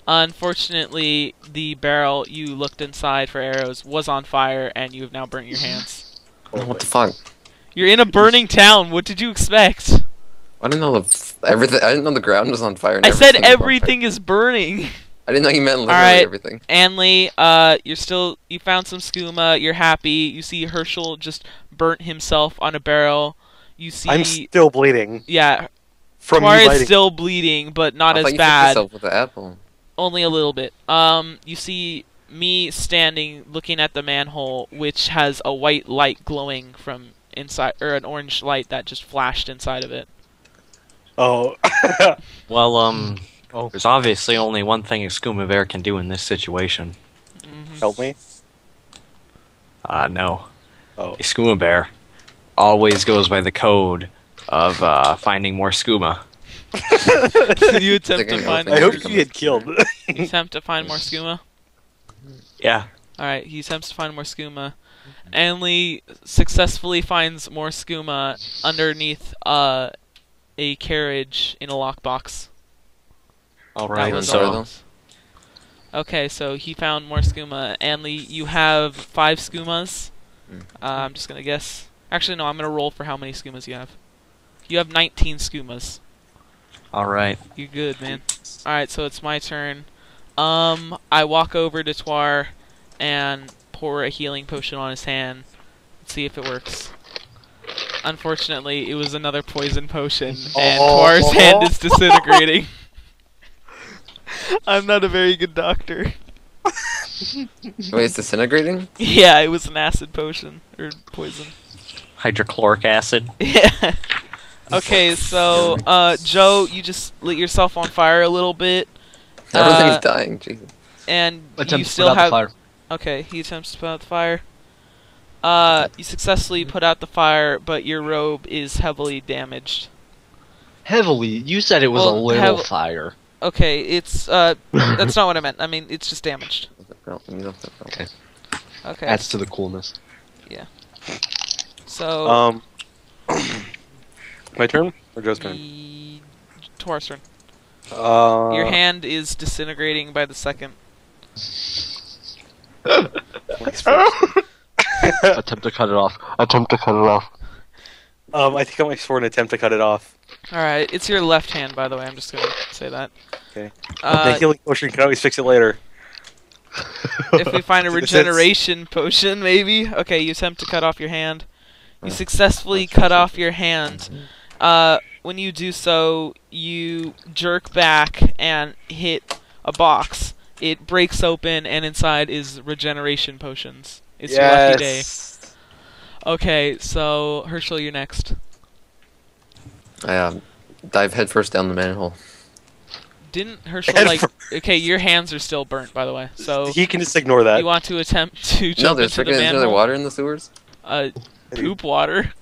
Unfortunately, the barrel you looked inside for arrows was on fire, and you have now burnt your hands. What the fuck? You're in a burning town. What did you expect? I didn't know everything. I didn't know the ground was on fire. And I said everything was on fire. everything is burning. I didn't know you meant literally Alright. everything. Anley, you found some skooma. You're happy. You see Herschel just burnt himself on a barrel. You see, I'm still bleeding yeah, from Twar you is biting. still bleeding, but not I thought as you bad. fixed yourself with the apple. Only a little bit. You see me standing looking at the manhole, which has a white light glowing from inside, or an orange light that just flashed inside of it. Oh. Well, Oh. there's obviously only one thing a skooma bear can do in this situation. Help me. No. Oh. A skooma bear always goes by the code of finding more skooma. You attempt to Taking find. everything. I More, hope you get killed. you attempt to find more skooma. Yeah. All right, he attempts to find more skooma. Anley successfully finds more skooma underneath a carriage in a lockbox. All That right. was sorry, all. though. Okay, so he found more skooma. Anley, you have 5 skoomas. I'm just gonna guess. Actually, no, I'm gonna roll for how many skoomas you have. You have 19 skoomas. All right. You're good, man. Alright, so it's my turn. I walk over to Twar and pour a healing potion on his hand. Let's see if it works. Unfortunately, it was another poison potion, and Twar's hand is disintegrating. I'm not a very good doctor. Wait, it's disintegrating? Yeah, it was an acid potion, or poison. Hydrochloric acid. Yeah. Okay, so, Joe, you just lit yourself on fire a little bit. Everything's dying, Jesus. And Attempt you to put still out the have... fire. Okay, he attempts to put out the fire. You successfully put out the fire, but your robe is heavily damaged. Heavily. You said it was Well, a little fire. Okay, it's, that's not what I meant. I mean, it's just damaged. Okay. Okay. Adds to the coolness. So, My turn or Joe's turn? Twar's turn. Your hand is disintegrating by the second. Attempt to cut it off. Attempt to cut it off. I think I might for an attempt to cut it off. Alright, it's your left hand, by the way. I'm just gonna say that. Okay. The healing potion, you can always fix it later. If we find a regeneration potion, maybe. Okay, you attempt to cut off your hand. You successfully cut off your hand. When you do so, you jerk back and hit a box. It breaks open, and inside is regeneration potions. It's your lucky day. Okay, so Herschel, you're next. I dive headfirst down the manhole. Didn't Herschel Okay, your hands are still burnt, by the way. So he can just ignore that. you want to attempt to jump into the No, manhole? there's water in the sewers. Poop water.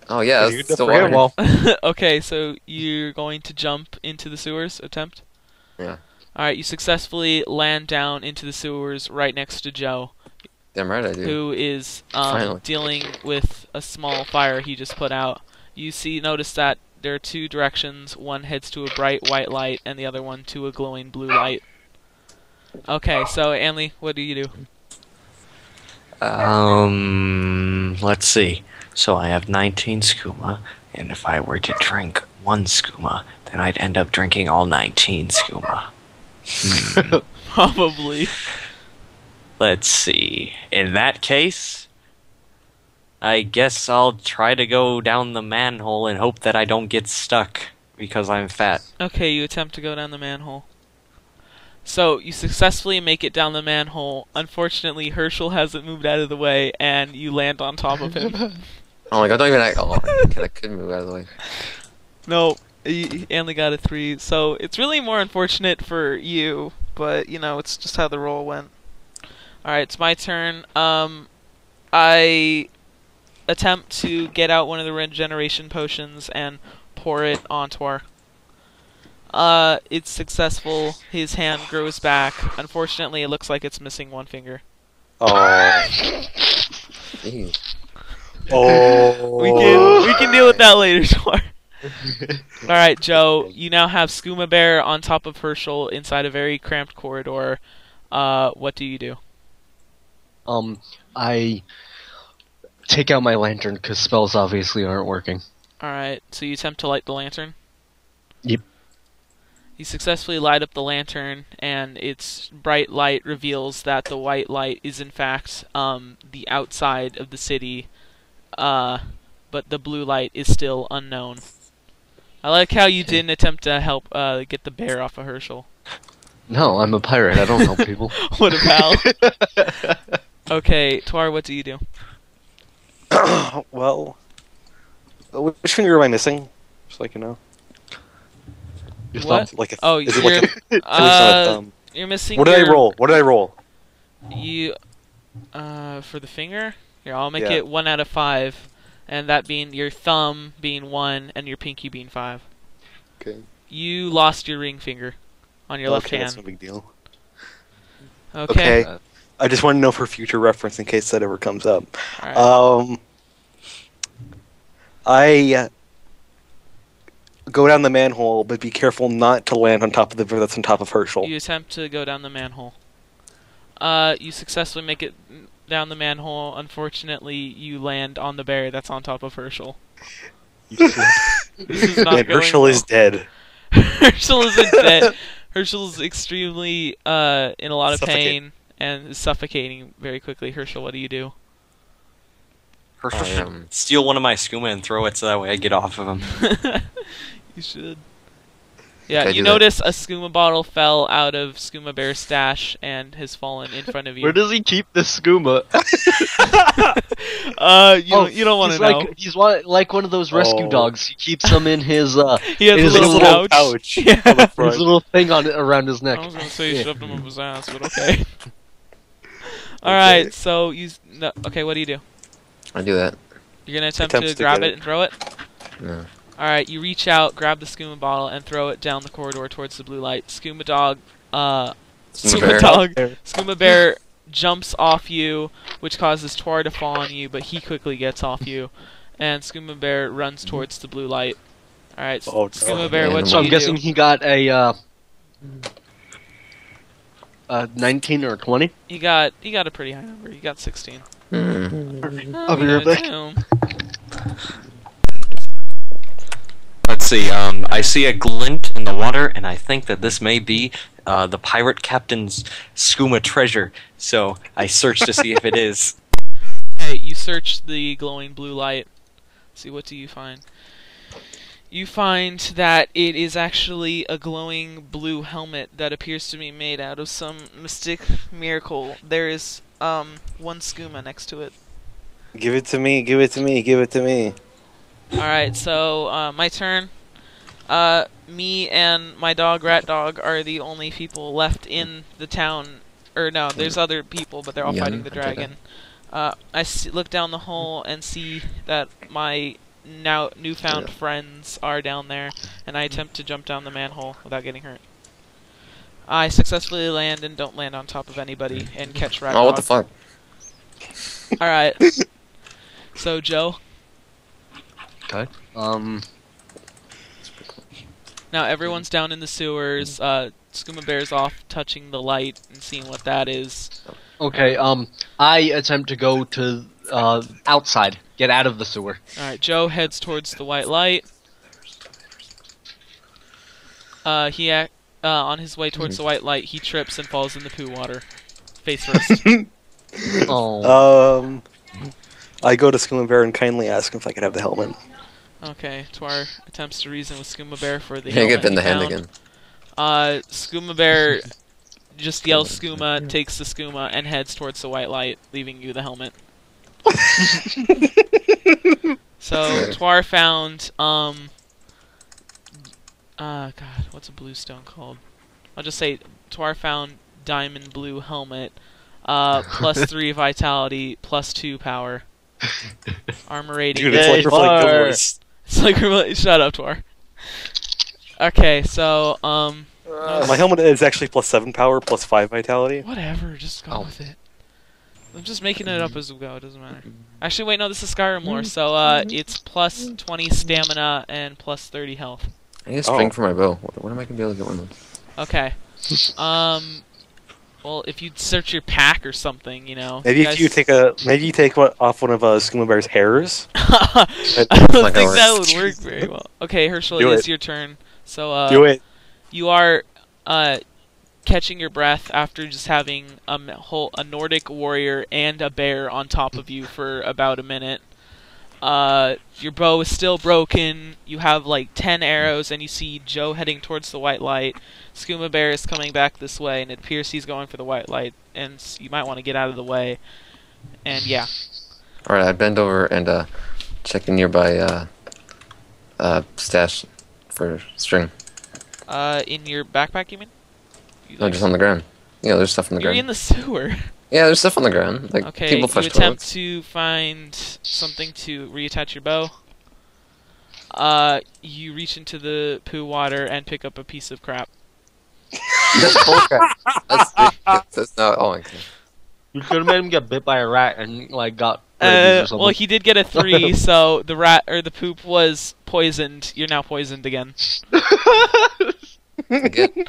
Oh yeah, You it's can still forget water. them all. Okay, so you're going to jump into the sewers. Attempt. Yeah. All right, you successfully land down into the sewers right next to Joe, Damn right I do. who is Finally. dealing with a small fire he just put out. You notice that there are two directions. One heads to a bright white light, and the other one to a glowing blue light. Okay, so Anley, what do you do? Let's see. So I have 19 skooma, and if I were to drink 1 skooma, then I'd end up drinking all 19 skooma. Probably. Let's see. In that case, I guess I'll try to go down the manhole and hope that I don't get stuck because I'm fat. Okay, you attempt to go down the manhole. So, you successfully make it down the manhole. Anfortunately, Herschel hasn't moved out of the way, and you land on top of him. Oh my god, don't even act. Oh, I couldn't move out of the way. No, he only got a 3. So, it's really more unfortunate for you, but, you know, it's just how the roll went. Alright, it's my turn. I attempt to get out one of the regeneration potions and pour it on Twar. It's successful. His hand grows back. Unfortunately, it looks like it's missing one finger. Oh. Jeez. Oh. We can deal with that later, Twar. Alright, Joe, you now have Skooma Bear on top of Herschel inside a very cramped corridor. What do you do? I take out my lantern because spells obviously aren't working. Alright, so you attempt to light the lantern? Yep. You successfully light up the lantern, and its bright light reveals that the white light is in fact the outside of the city, but the blue light is still unknown. I like how you didn't attempt to help get the bear off of Herschel. No, I'm a pirate. I don't help people. What a pal. Okay, Twar, what do you do? Well, which finger am I missing? Just like you know. Your What? thumb. Like a, Oh, is it you're, like a, it's not a thumb. you're missing. What did I roll? What did I roll? You, for the finger? Here, I'll make Yeah. it 1 out of 5, and that being your thumb being 1 and your pinky being 5. Okay. You lost your ring finger on your left That's no hand. big deal. Okay. Okay. I just want to know for future reference in case that ever comes up. All right. I go down the manhole, but be careful not to land on top of the bear that's on top of Herschel. You attempt to go down the manhole. You successfully make it down the manhole. Unfortunately, you land on the bear that's on top of Herschel. This is not And going Herschel well. is dead. Herschel isn't dead. Herschel's extremely in a lot of Suffocating. pain and is suffocating very quickly. Herschel, what do you do? Herschel I should am. steal one of my skooma and throw it so that way I get off of him. You should. Yeah, Can I you do that? notice a skooma bottle fell out of Skooma Bear's stash and has fallen in front of you. Where does he keep the skooma? You don't want to he's know. like, he's like one of those rescue Oh. dogs. He keeps them in his He has a his little little pouch. on Yeah. the his front. little thing on around his neck. I was gonna say you Yeah. shoved him up his ass, but okay. All right, so okay, what do you do? I do that. You're gonna attempt Attempts to to grab get it and throw it. No. All right, you reach out, grab the skooma bottle, and throw it down the corridor towards the blue light. Skooma dog, Skooma Bear jumps off you, which causes Twar to fall on you, but he quickly gets off you, and Skooma Bear runs towards the blue light. All right, Oh, Skooma no. Bear, what And do So I'm you guessing do? he got a 19 or 20. You got a pretty high number. You got 16. I'll be right back. Let's see. I see a glint in the water, and I think that this may be the pirate captain's skooma treasure. So I search to see if it is. Okay, you search the glowing blue light. See, what do you find? You find that it is actually a glowing blue helmet that appears to be made out of some mystic miracle. There is one skooma next to it. Give it to me, give it to me, give it to me. Alright, so my turn. Me and my dog, Rat Dog, are the only people left in the town. Or no, there's other people, but they're all fighting the dragon. Look down the hole and see that my now newfound friends are down there, and I attempt to jump down the manhole without getting hurt. I successfully land and don't land on top of anybody and catch Rat Dog. Oh, what the fuck? Alright. So, Joe? Okay. Now everyone's down in the sewers. Skooma Bear's off touching the light and seeing what that is. Okay, I attempt to go to, outside. Get out of the sewer. Alright, Joe heads towards the white light. On his way towards the white light, he trips and falls in the poo water. Face first. Oh. I go to Skooma Bear and kindly ask him if I could have the helmet. Okay, Twar attempts to reason with Skooma Bear for the Can't helmet get in the he hand found. again. Skooma Bear just yells skooma, takes the skooma, and heads towards the white light, leaving you the helmet. So, Twar found, God, what's a blue stone called? I'll just say, Twar found diamond blue helmet, plus 3 vitality, plus 2 power. Armor rating. Dude, it's like Twar. Gilmore's. It's like, shut up, Twar. Okay, so, My helmet is actually plus 7 power, plus 5 vitality. whatever, just go with it. I'm just making it up as we go, it doesn't matter. Actually, wait, no, this is Skyrim lore, so, it's plus 20 stamina and plus 30 health. I need a string for my bow. When am I gonna be able to get one of those? Okay. Well, if you search your pack or something, you know. Maybe if you take off one of Skooma Bear's hairs. I don't think that would work very well. Okay, Herschel, it is your turn. So, Do it. you are catching your breath after just having a Nordic warrior and a bear on top of you for about a minute. Your bow is still broken. You have like 10 arrows, and you see Joe heading towards the white light. Skooma Bear is coming back this way, and it appears he's going for the white light, and you might want to get out of the way. And yeah. Alright, I bend over and check the nearby stash for string. In your backpack, you mean? No, just on the ground. Yeah, there's stuff on the You're ground. in the sewer. Yeah, there's stuff on the ground. Like Okay, people you flush attempt toilets. to find something to reattach your bow. You reach into the poo water and pick up a piece of crap. That's bullcrap. That's not. Oh my god. You could have made him get bit by a rat and, like, got rabies or something. Well, he did get a 3, so the rat or the poop was poisoned. You're now poisoned again. Again.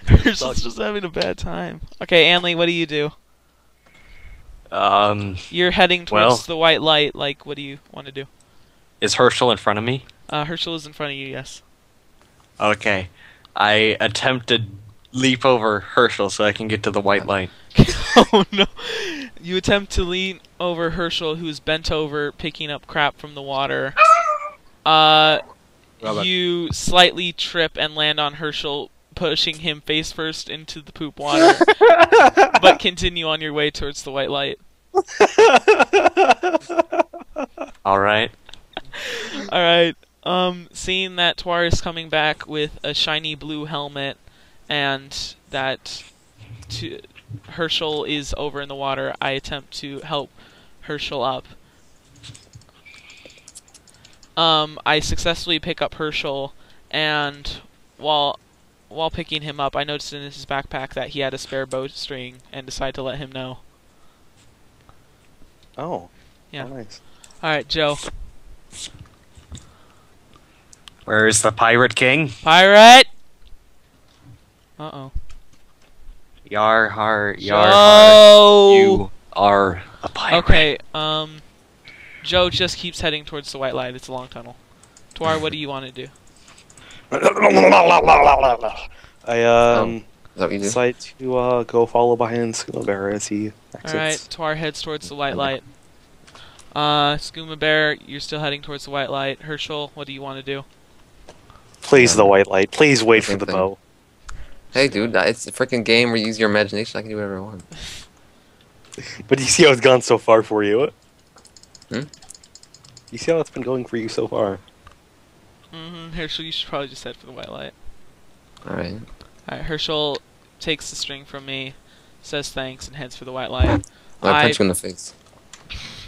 Herschel's just having a bad time. Okay, Anley, what do you do? You're heading towards the white light. Like, what do you want to do? Is Herschel in front of me? Herschel is in front of you, yes. Okay. I attempt to leap over Herschel so I can get to the white light. Oh no. You attempt to lean over Herschel, who's bent over, picking up crap from the water. You slightly trip and land on Herschel, pushing him face first into the poop water, but continue on your way towards the white light. Alright. Alright, seeing that Twar is coming back with a shiny blue helmet, and that Herschel is over in the water, I attempt to help Herschel up. I successfully pick up Herschel, and while picking him up, I noticed in his backpack that he had a spare bowstring, and decided to let him know. Oh. Yeah. Oh, nice. Alright, Joe. Where is the Pirate King? Pirate! Uh-oh. Yar har, yar har. Joe! You are a pirate. Okay, Joe just keeps heading towards the white light. It's a long tunnel. Twar, what do you want to do? I Is that what you do? decide to go follow behind Scuba Bear as he exits. Alright, Twar heads towards the white light. Skooma Bear, you're still heading towards the white light. Herschel, what do you want to do? Please, the white light. Please wait for Same the thing. bow. Hey, dude, it's a freaking game where you use your imagination. I can do whatever I want. But you see how it's gone so far for you? Hmm? You see how it's been going for you so far? Herschel, you should probably just head for the white light. Alright. Alright, Herschel takes the string from me, says thanks, and heads for the white light. I punch you in the face.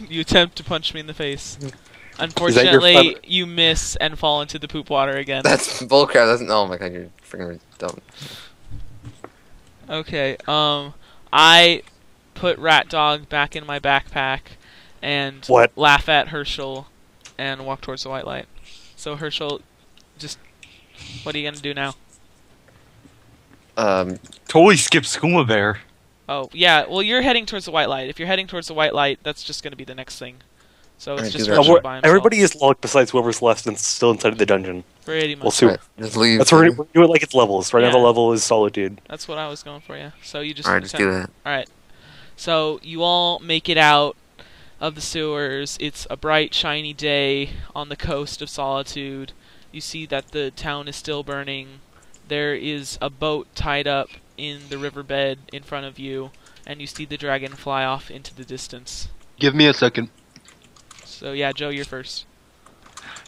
You attempt to punch me in the face. Is that Unfortunately, your you miss and fall into the poop water again. That's bullcrap. That's oh my god, you're freaking dumb. Okay, I put Rat Dog back in my backpack and What? laugh at Herschel and walk towards the white light. So Herschel, just what are you gonna do now? Totally skip Skooma Bear. Oh, yeah, well you're heading towards the white light. If you're heading towards the white light, that's just gonna be the next thing. So it's Alright, just do that. Herschel by himself. Everybody is locked besides whoever's left and still inside the dungeon. Pretty much. We'll see. Alright, just leave. That's where we do it like it's levels. Right now the Yeah. level is Solitude. That's what I was going for, yeah. So you just Alright, just do that. Alright. So you all make it out of the sewers. It's a bright, shiny day on the coast of Solitude. You see that the town is still burning. There is a boat tied up in the riverbed in front of you, and you see the dragon fly off into the distance. Give me a second. So yeah, Joe, you're first.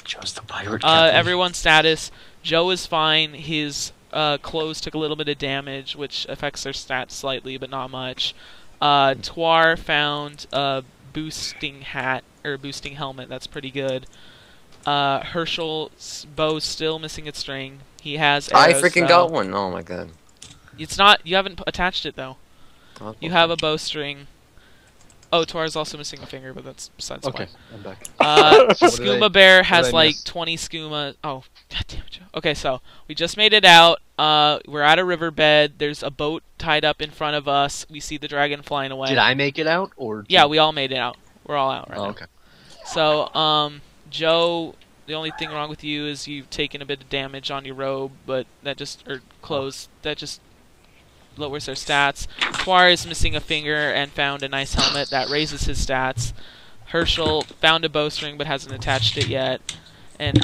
Joe's the pirate captain. Everyone's status. Joe is fine. His clothes took a little bit of damage, which affects their stats slightly, but not much. Twar found a boosting hat, or boosting helmet. That's pretty good. Herschel's bow's still missing its string. He has I arrows, freaking though. got one. Oh my god. It's not. You haven't attached it though. Oh, You have a bowstring. Oh, Twar's also missing a finger, but that's besides the Okay, point. I'm back. Skooma Bear has I like miss? 20 skooma. Oh, god damn it, Joe. Okay, so we just made it out. We're at a riverbed. There's a boat tied up in front of us. We see the dragon flying away. Did I make it out, or Yeah, we all made it out. We're all out right Oh, now. okay. So, Joe, the only thing wrong with you is you've taken a bit of damage on your robe, but that just, or clothes, that just lowers their stats. Twar is missing a finger and found a nice helmet that raises his stats. Herschel found a bowstring but hasn't attached it yet. And,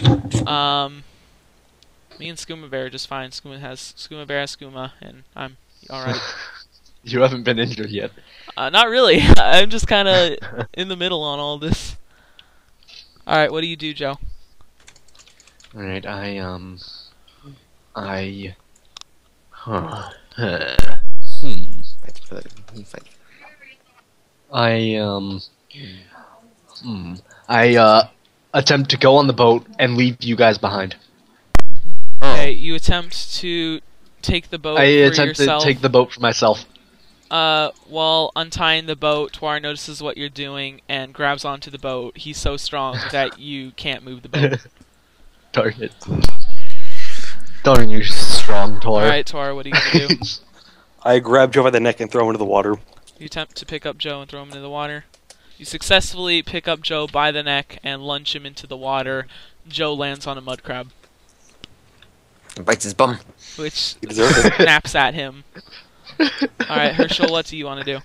me and Skooma Bear are just fine. Skooma Bear has Skooma, and I'm alright. You haven't been injured yet. Not really. I'm just kind of in the middle on all this. Alright, what do you do, Joe? Alright, Huh. I attempt to go on the boat and leave you guys behind. Okay, you attempt to take the boat I for attempt yourself. to take the boat for myself. While untying the boat, Twar notices what you're doing and grabs onto the boat. He's so strong that you can't move the boat. Darn it. Darn you, strong Tor. Alright, Twar, what are you gonna do? I grab Joe by the neck and throw him into the water. You attempt to pick up Joe and throw him into the water. You successfully pick up Joe by the neck and lunge him into the water. Joe lands on a mud crab, Bites his bum. which You deserve it. snaps at him. Alright, Herschel, what do you want to do?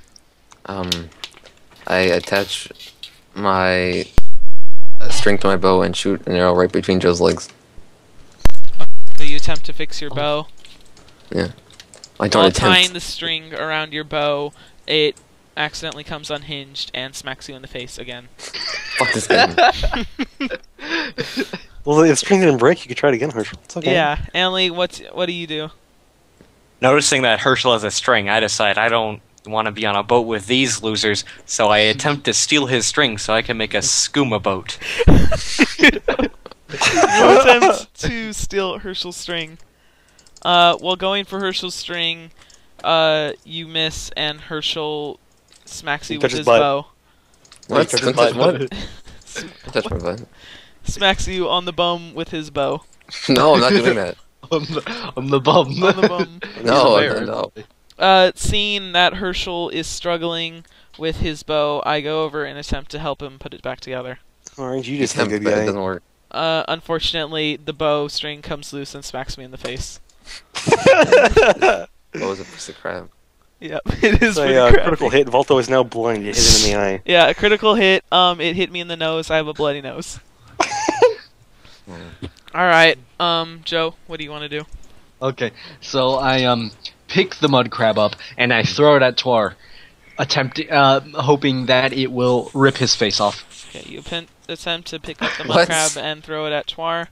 I attach my string to my bow and shoot an arrow right between Joe's legs. So you attempt to fix your bow. I While don't tying attempt. the string around your bow, it accidentally comes unhinged and smacks you in the face again. Fuck this game. Well, if the string didn't break, you could try it again, Herschel. It's okay. Yeah, Anley, what do you do? Noticing that Herschel has a string, I decide I don't want to be on a boat with these losers, so I attempt to steal his string so I can make a skooma boat. You attempt to steal Herschel's string. While going for Herschel's string, you miss and Herschel smacks you You with touch his his butt. bow. What? touch Don't his touch butt. what? Don't touch my butt. Smacks you on the bum with his bow. No, I'm not doing that. on the bum. On the bum. No, He's a bear. no. Seeing that Herschel is struggling with his bow, I go over and attempt to help him put it back together. Orange, you just a Attempt, good but it guy. doesn't work. Unfortunately, the bow string comes loose and smacks me in the face. What was it? Piece of crap. Yep, it is So, pretty yeah, crappy. critical hit. Volto is now blind. You hit him in the eye. Yeah, a critical hit. It hit me in the nose. I have a bloody nose. All right, Joe, what do you want to do? Okay, so I pick the mud crab up and I throw it at Twar, hoping that it will rip his face off. Okay, you attempt to pick up the mud What? crab and throw it at Twar.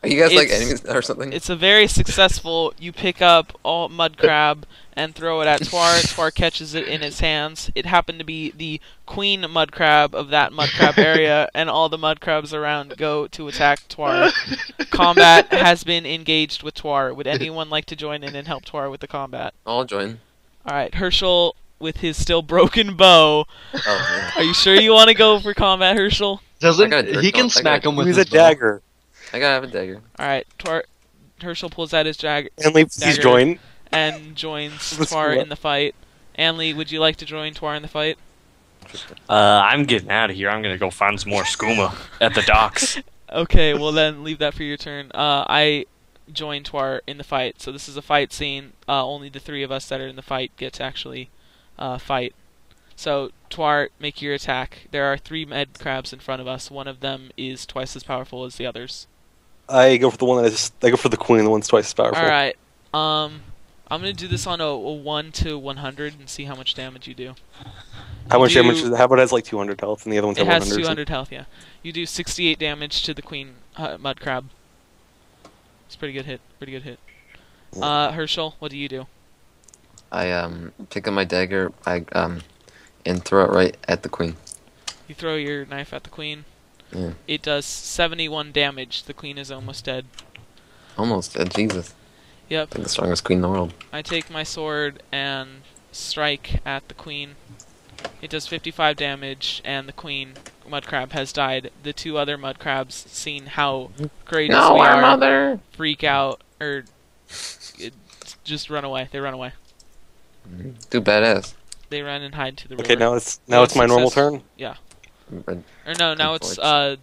Are you guys like It's- enemies or something? It's a very successful. You pick up all mud crab and throw it at Twar. Twar catches it in his hands. It happened to be the queen mud crab of that mud crab area, and all the mud crabs around go to attack Twar. Combat has been engaged with Twar. Would anyone like to join in and help Twar with the combat? I'll join. Alright, Herschel with his still broken bow. Oh, yeah. Are you sure you want to go for combat, Herschel? Doesn't I got a he can dirk- I smack got- him with Use his a bow. dagger. I gotta have a dagger. Alright, Herschel pulls out his And please Dagger. join. and joins Let's Twar do it. in the fight. Anley, would you like to join Twar in the fight? I'm getting out of here. I'm gonna go find some more skooma at the docks. Okay, well then leave that for your turn. I join Twar in the fight. So this is a fight scene. Only the three of us that are in the fight get to actually fight. So Twar, make your attack. There are 3 med crabs in front of us. One of them is twice as powerful as the others. I go for the one that is. I go for the queen. The one's twice as powerful. All right. I'm gonna do this on a 1 to 100 and see how much damage you do. How much You- damage? How about it has like 200 health, and the other one's It at has 100? 200 health. Yeah. You do 68 damage to the queen mud crab. It's a pretty good hit. Pretty good hit. Herschel, what do you do? I pick up my dagger. And throw it right at the queen. You throw your knife at the queen. Yeah. It does 71 damage. The queen is almost dead. Almost. Jesus. Yep. Like the strongest queen in the world. I take my sword and strike at the queen. It does 55 damage, and the queen mud crab has died. The 2 other mud crabs, seeing how courageous we are, mother. freak out or just run away. They run away. Too badass. They run and hide to the Okay, river. now it's my normal success. turn. But Or no, now it's Unfortunate.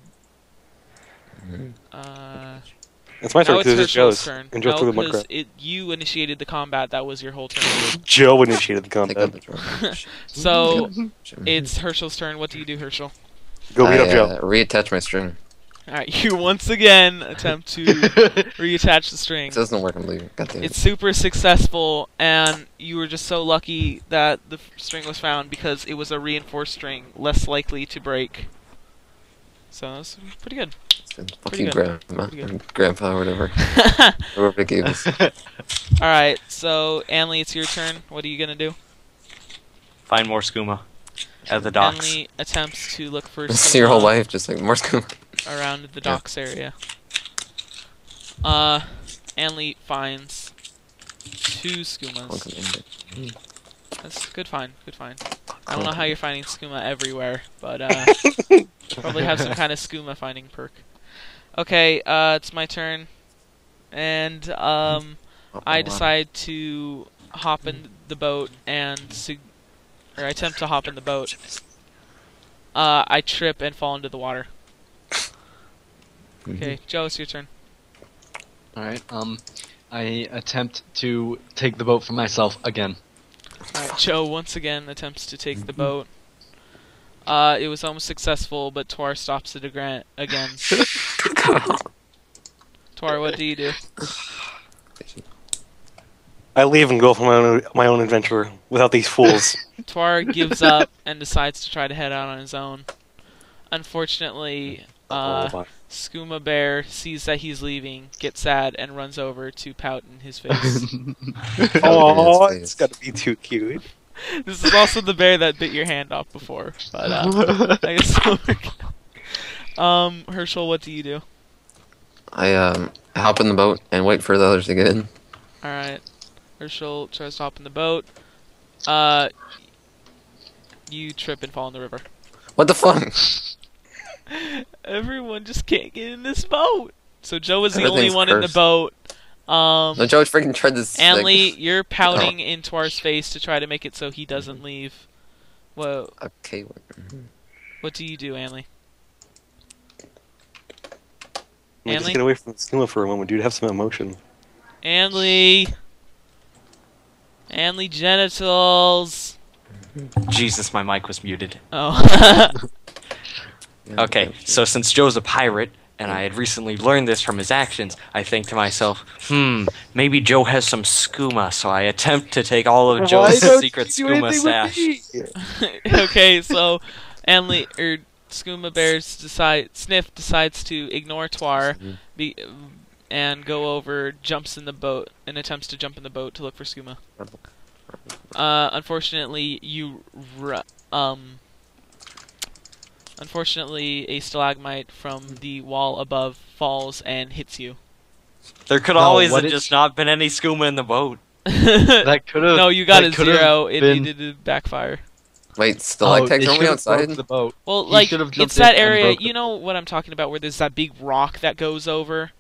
It's my turn now it's because it's Herschel's Joe's. turn. And Joe threw the mud because crab. you initiated the combat. That was your whole turn. Joe initiated the take combat. out the drum. So it's Herschel's turn. What do you do, Herschel? Go beat up Joe. Reattach my string. Alright, you once again attempt to reattach the string. It doesn't work. I'm leaving. God damn it. It's super successful, and you were just so lucky that the string was found because it was a reinforced string, less likely to break. So that's pretty good. Fuck pretty you, good. grandma, Pretty good. grandpa, or whatever. Whoever it gave us. Alright, so Anley, it's your turn. What are you gonna do? Find more skooma at the docks. Anley attempts to look for See your whole skooma life, just like more school. around the Yeah. docks area. Anley finds 2 skoomas. That's good find, good find. I don't know how you're finding skooma everywhere, but probably have some kind of skooma finding perk. Okay, it's my turn, and I decide to hop in the boat and or I attempt to hop in the boat. I trip and fall into the water. Okay, Joe, it's your turn. Alright, I attempt to take the boat for myself again. Alright, Joe once again attempts to take the boat. It was almost successful, but Twar stops it again. Twar, what do you do? I leave and go for my own adventure without these fools. Twar gives up and decides to try to head out on his own. Unfortunately, Skooma Bear sees that he's leaving, gets sad, and runs over to pout in his face. Oh, it's gotta be too cute. This is also the bear that bit your hand off before, but I guess. Herschel, what do you do? I hop in the boat and wait for the others to get in. All right, Herschel tries to hop in the boat. You trip and fall in the river. What the fuck? Everyone just can't get in this boat. So Joe was the only Everything's one in the cursed. boat. No, Joe freaking tried this. Anli, you're pouting in Twar's face to try to make it so he doesn't leave. Whoa. Okay. What do you do, Anli? Just Anli? get away from the skooma for a moment, dude. Have some emotion. Anli genitals. Jesus, my mic was muted. Oh. Okay, so since Joe's a pirate, and I had recently learned this from his actions, I think to myself, maybe Joe has some skooma, so I attempt to take all of Joe's secret skooma stash. Okay, so Anli Skooma Bears decides to ignore Twar and go over, jumps in the boat, and attempts to jump in the boat to look for Skooma. Unfortunately, Unfortunately, a stalagmite from the wall above falls and hits you. There could always have just not been any skooma in the boat. That could have. No, you got a 0. It needed to backfire. Wait, stalactites only outside? The boat. Well, like, it's that area, you know what I'm talking about, where there's that big rock that goes over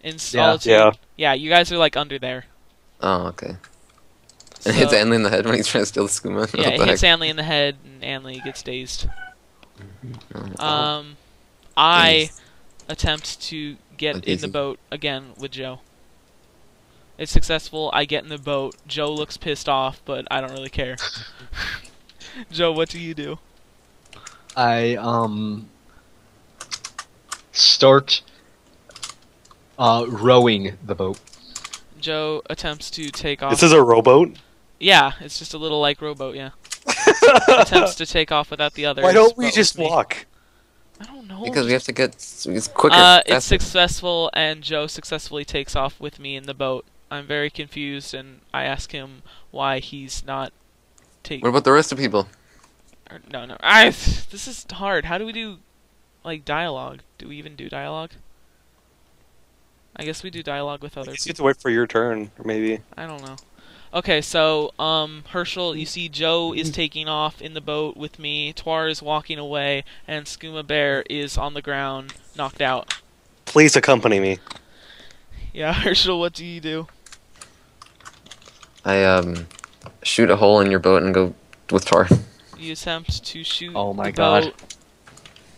in Solitude? Yeah. Yeah, you guys are, like, under there. Oh, okay. So, And hits Anli in the head when he's trying to steal the skooma. yeah, it hits Anli in the head, and Anli gets dazed. I attempt to get in the boat again with Joe. It's successful. I get in the boat. Joe looks pissed off, but I don't really care. Joe, what do you do? I start rowing the boat. Joe attempts to take off. This is a rowboat? Yeah, it's just a little like rowboat, yeah. Attempts to take off without the others. Why don't we but just with me. walk? I don't know. Because we have to get it's quicker. It's successful, and Joe successfully takes off with me in the boat. I'm very confused, and I ask him why he's not taking. What about the rest of people? No. This is hard. How do we do, like, dialogue? Do we even do dialogue? I guess we do dialogue with other You have people. to wait for your turn, or maybe. I don't know. Okay, so, Herschel, you see Joe is taking off in the boat with me, Twar is walking away, and Skooma Bear is on the ground, knocked out. Please accompany me. Yeah, Herschel, what do you do? I shoot a hole in your boat and go with Tor. You attempt to shoot Oh my the God. boat.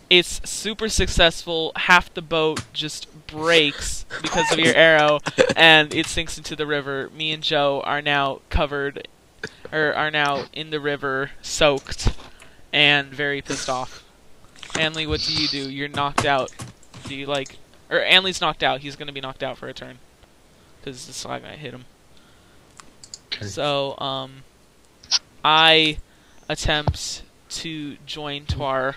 It's super successful. Half the boat just breaks because of your arrow, and it sinks into the river. Me and Joe are now are now in the river, soaked, and very pissed off. Anli, what do? You're knocked out. Do you or Anli's knocked out. He's gonna be knocked out for a turn because the stalagmite hit him. Okay. So, I attempt to join Twar.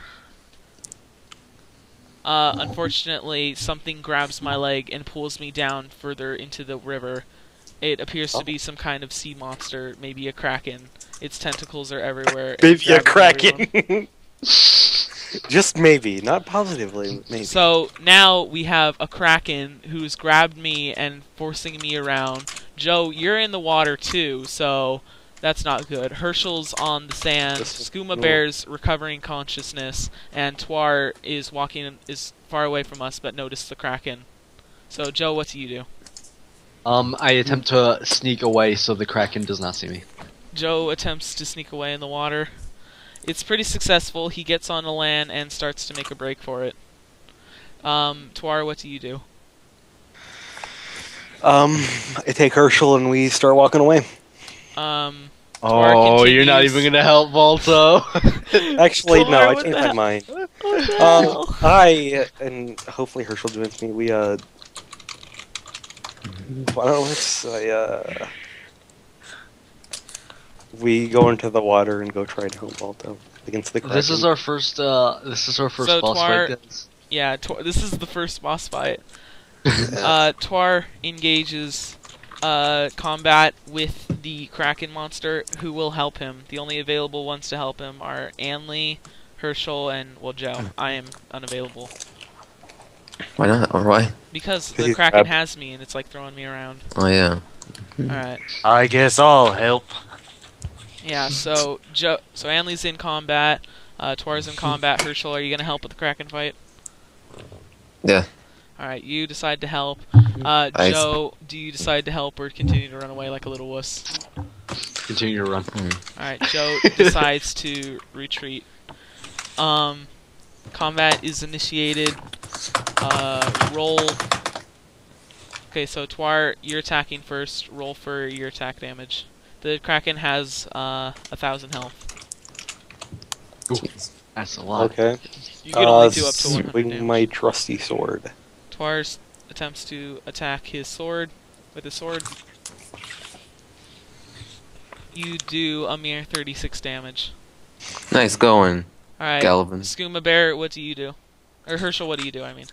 Unfortunately, something grabs my leg and pulls me down further into the river. It appears to be some kind of sea monster, maybe a kraken. Its tentacles are everywhere. Maybe a grabbing everyone. kraken. Just maybe, not positively. Maybe. So now we have a kraken who's grabbed me and forcing me around. Joe, you're in the water too, so that's not good. Herschel's on the sand. Skooma Bear's recovering consciousness, and Twar is far away from us, but noticed the kraken. So Joe, what do you do? I attempt to sneak away so the kraken does not see me. Joe attempts to sneak away in the water. It's pretty successful. He gets on the land and starts to make a break for it. Twar, what do you do? I take Herschel and we start walking away. Oh, you're not even gonna help, Balto. Actually, no, I Twar, changed my mind. Oh, no. I and hopefully Herschel joins me. We why don't let's we go into the water and go try to help Balto against the kraken. This is our first. This is our first So boss Twar- fight, guys. Yeah, this is the first boss fight. Twar engages combat with the Kraken monster, who will help him. The only available ones to help him are Anli, Herschel, and, well, Joe. I am unavailable. Why not? Or why? Because the Kraken has me, and it's like throwing me around. Oh yeah. Alright. I guess I'll help. Yeah, so Anli's in combat, Twar's in combat. Herschel, are you gonna help with the Kraken fight? Yeah. Alright, you decide to help. Joe, do you decide to help or continue to run away like a little wuss? Continue to run. Alright, Joe decides to retreat. Combat is initiated. Roll. Okay, so Twar, you're attacking first. Roll for your attack damage. The Kraken has 1,000 health. Ooh, that's a lot. Okay. You can only do up to 100 swing damage. my trusty sword. Twar attempts to attack his sword with his sword. You do a mere 36 damage. Nice going. Alright, Galvin. Skooma Bear, what do you do? Or Herschel, what do you do, I mean?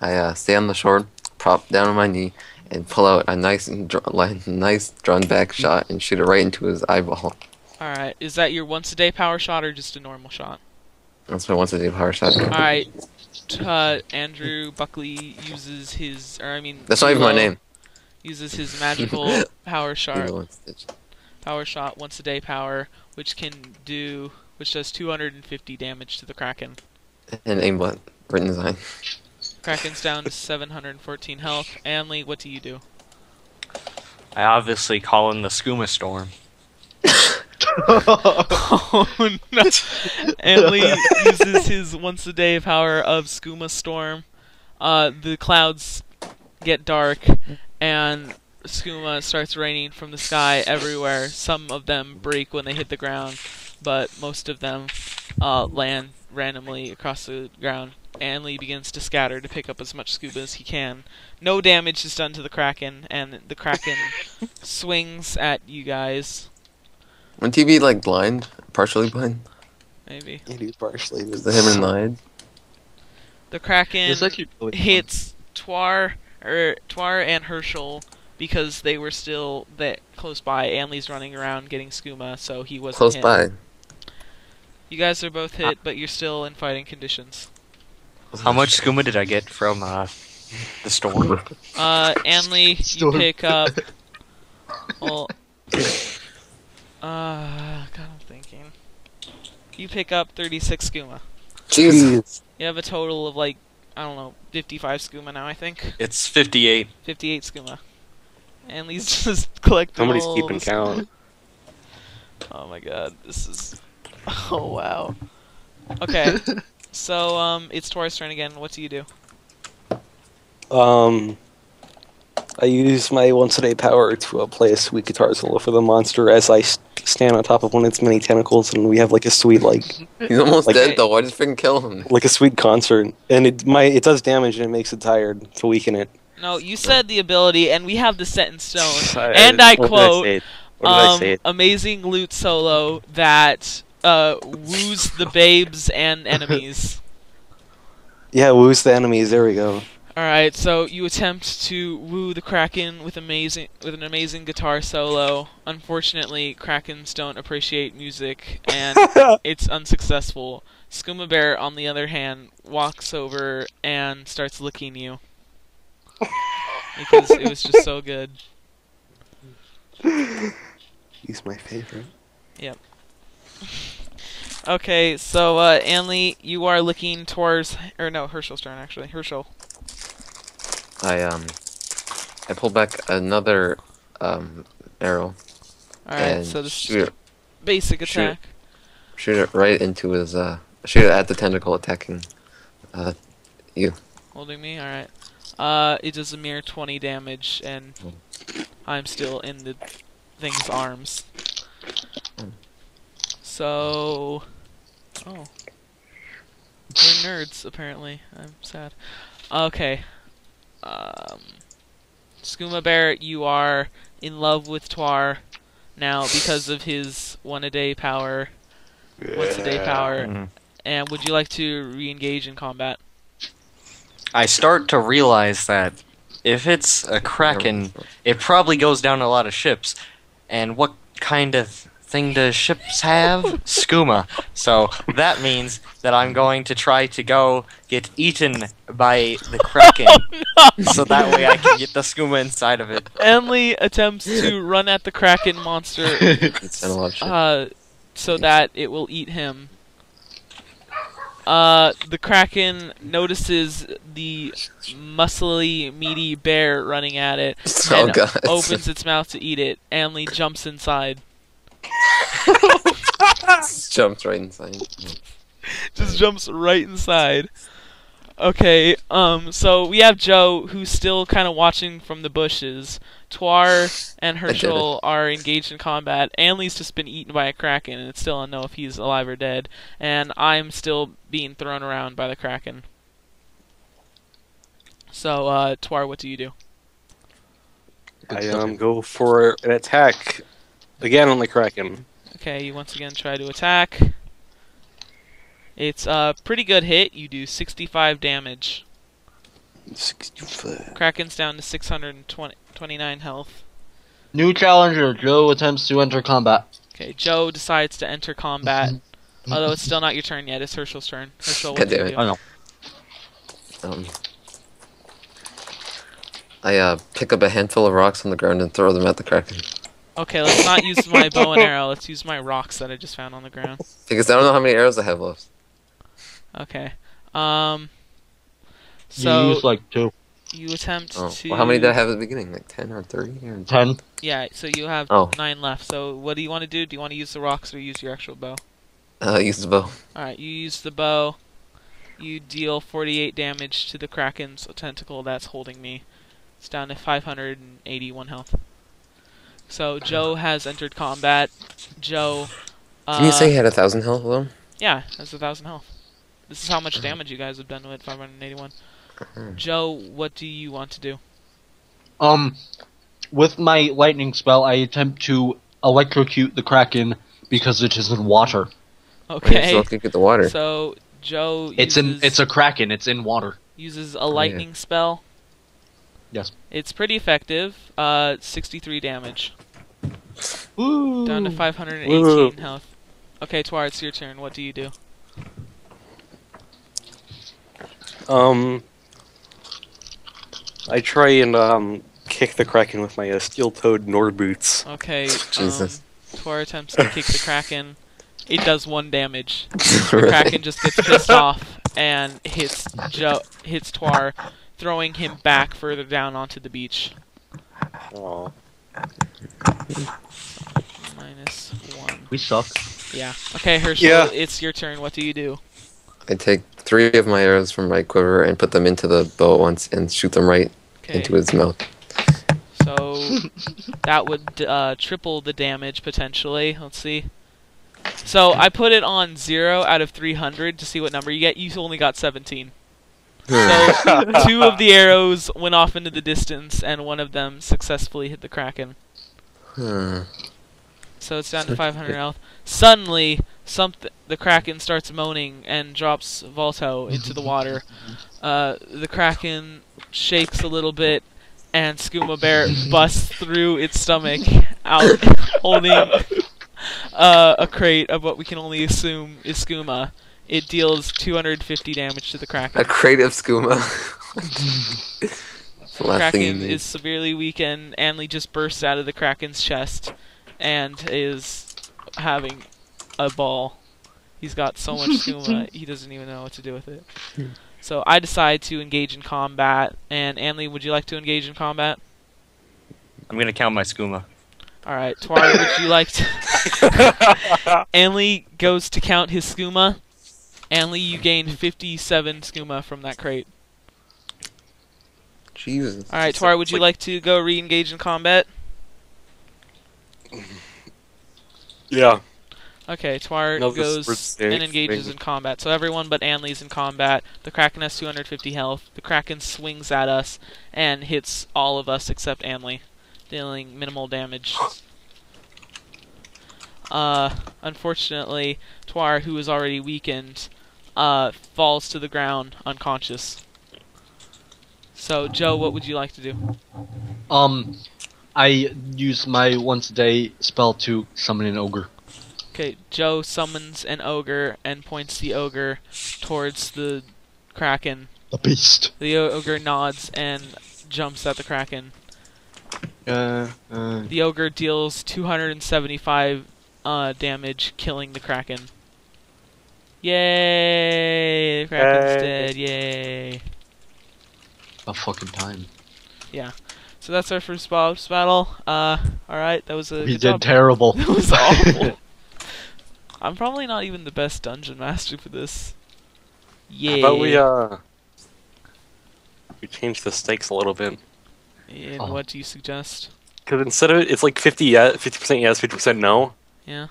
I stay on the shore, prop down on my knee, and pull out a nice drawn back shot and shoot it right into his eyeball. Alright, is that your once a day power shot or just a normal shot? That's my once a day power shot. Alright, Andrew Buckley uses his, That's not even my Elo name. uses his magical power shot. Elo and Stitch. Power shot, once a day power, which does 250 damage to the Kraken. And aimbot written design. Kraken's down to 714 health. Anley, what do you do? I obviously call in the Skooma Storm. Oh no! Anley uses his once a day power of Skooma Storm. The clouds get dark, and skooma starts raining from the sky everywhere. Some of them break when they hit the ground, but most of them land randomly across the ground. Anley begins to scatter to pick up as much scuba as he can. No damage is done to the Kraken, and the Kraken swings at you guys. Wouldn't he be like blind? Partially blind? Maybe. He's partially. Is that him in the eyes? The Kraken It's actually really hits Twar and Herschel because they were still that close by. Anley's running around getting skooma, so he wasn't Close hit. by. You guys are both hit, but you're still in fighting conditions. How much skooma did I get from the storm? Anley, you Storm. pick up. Well, God, I'm thinking. You pick up 36 skooma. Jeez. You have a total of like, I don't know, 55 skooma now, I think. It's 58. 58 skooma. Anley's just collecting Somebody's all keeping the count. Oh my god, this is... Oh wow. Okay, so, it's Tor's turn again. What do you do? I use my once-a-day power to play a sweet guitar solo for the monster as I stand on top of one of its many tentacles, and we have like a sweet He's almost Like- dead though. Why just freaking kill him? like a sweet concert, and it does damage and it makes it tired to weaken it. No, you said the ability, and we have this set in stone. And I quote, amazing loot solo that woos the babes and enemies. Yeah, woos the enemies. There we go. Alright, so you attempt to woo the Kraken with an amazing guitar solo. Unfortunately, Krakens don't appreciate music, and it's unsuccessful. Skooma Bear, on the other hand, walks over and starts licking you. Because it was just so good. He's my favorite. Yep. Okay, so, Anley, you are looking towards... Or no, Herschel's turn, actually. Herschel. I pull back another arrow. Alright, and so this shoot is it, basic shoot it. attack. shoot it right into his shoot it at the tentacle attacking you. Holding me? Alright. It does a mere 20 damage, and I'm still in the thing's arms. So... Oh. We're nerds, apparently. I'm sad. Okay. Skooma Bear, you are in love with Twar now because of his once-a-day power. And would you like to re-engage in combat? I start to realize that if it's a Kraken, it probably goes down a lot of ships. And what kind of thing do ships have? Skooma. So that means that I'm going to try to go get eaten by the Kraken. So that way I can get the skooma inside of it. Enley attempts to run at the Kraken monster It's done a lot of shit. so that it will eat him. the Kraken notices the muscly, meaty bear running at it and opens its mouth to eat it. Anley jumps inside. Jumps right inside. Just jumps right inside. Okay, so we have Joe, who's still kind of watching from the bushes. Twar and Herschel are engaged in combat. Anley's just been eaten by a Kraken, and it's still unknown if he's alive or dead. And I'm still being thrown around by the Kraken. So, Twar, what do you do? I go for an attack again on the Kraken. Okay, you once again try to attack. It's a pretty good hit. You do 65 damage. 65. Kraken's down to 629 health. New challenger. Joe attempts to enter combat. Okay, Joe decides to enter combat. Although it's still not your turn yet. It's Herschel's turn. Herschel, what do you do? Oh no. I pick up a handful of rocks on the ground and throw them at the Kraken. Okay, let's not use my bow and arrow. Let's use my rocks that I just found on the ground. Because I don't know how many arrows I have left. Okay. You So use like 2. you attempt to. Well, how many did I have at the beginning? Like 10 or 30? Or... 10. Yeah. So you have Oh. 9 left. So what do you want to do? Do you want to use the rocks or use your actual bow? Use the bow. All right. You use the bow. You deal 48 damage to the Kraken's tentacle that's holding me. It's down to 581 health. So Joe has entered combat. Joe. Didn't you say he had 1,000 health though? Yeah, has 1,000 health. This is how much damage you guys have done to it, 581. Joe, what do you want to do? With my lightning spell, I attempt to electrocute the Kraken because it is in water. Okay. So kick at the water. So Joe It's a Kraken. It's in water. uses a lightning spell. Yes. It's pretty effective. 63 damage. Woo. Down to 518 health. Okay, Twar, it's your turn. What do you do? I try and kick the Kraken with my steel-toed Nord boots. Okay, Jesus. Twar attempts to kick the Kraken. It does 1 damage. The Kraken just gets pissed off and hits Twar, throwing him back further down onto the beach. Aww. -1. We suck. Yeah. Okay, Herschel, Yeah. it's your turn. What do you do? I take 3 of my arrows from my quiver and put them into the bow at once and shoot them right Okay. into his mouth. So that would triple the damage potentially. Let's see. So I put it on 0 out of 300 to see what number you get. You only got 17. So 2 of the arrows went off into the distance, and 1 of them successfully hit the Kraken. So it's down to 500 health. Suddenly, the Kraken starts moaning and drops Volto into the water. The Kraken shakes a little bit, and Skooma Bear busts through its stomach out, holding a crate of what we can only assume is skooma. It deals 250 damage to the Kraken. A crate of skooma. The Kraken is severely weakened. Anley just bursts out of the Kraken's chest and is having a ball. He's got so much skooma, he doesn't even know what to do with it. So I decide to engage in combat. And Anley, would you like to engage in combat? I'm gonna count my skooma. Alright, Twar, would you like to... Anley goes to count his skooma. Anley, you gained 57 skooma from that crate. Jesus. Alright, Twar, would you like to go re-engage in combat? Yeah. Okay, Twar No, this goes was and engages in combat. So everyone but Anley's in combat. The Kraken has 250 health. The Kraken swings at us and hits all of us except Anley, dealing minimal damage. Unfortunately, Twar, who is already weakened, falls to the ground unconscious. So, Joe, what would you like to do? I use my once a day spell to summon an ogre. Okay, Joe summons an ogre and points the ogre towards the Kraken. A beast. The ogre nods and jumps at the Kraken. The ogre deals 275 damage, killing the Kraken. Yay! a fucking time. So that's our first boss battle. Alright, that was a We good did job. terrible. That was awful. I'm probably not even the best dungeon master for this. Yeah. How about we change the stakes a little bit? And Oh. what do you suggest? Because instead of it's like 50% yes, 50% no. Yeah.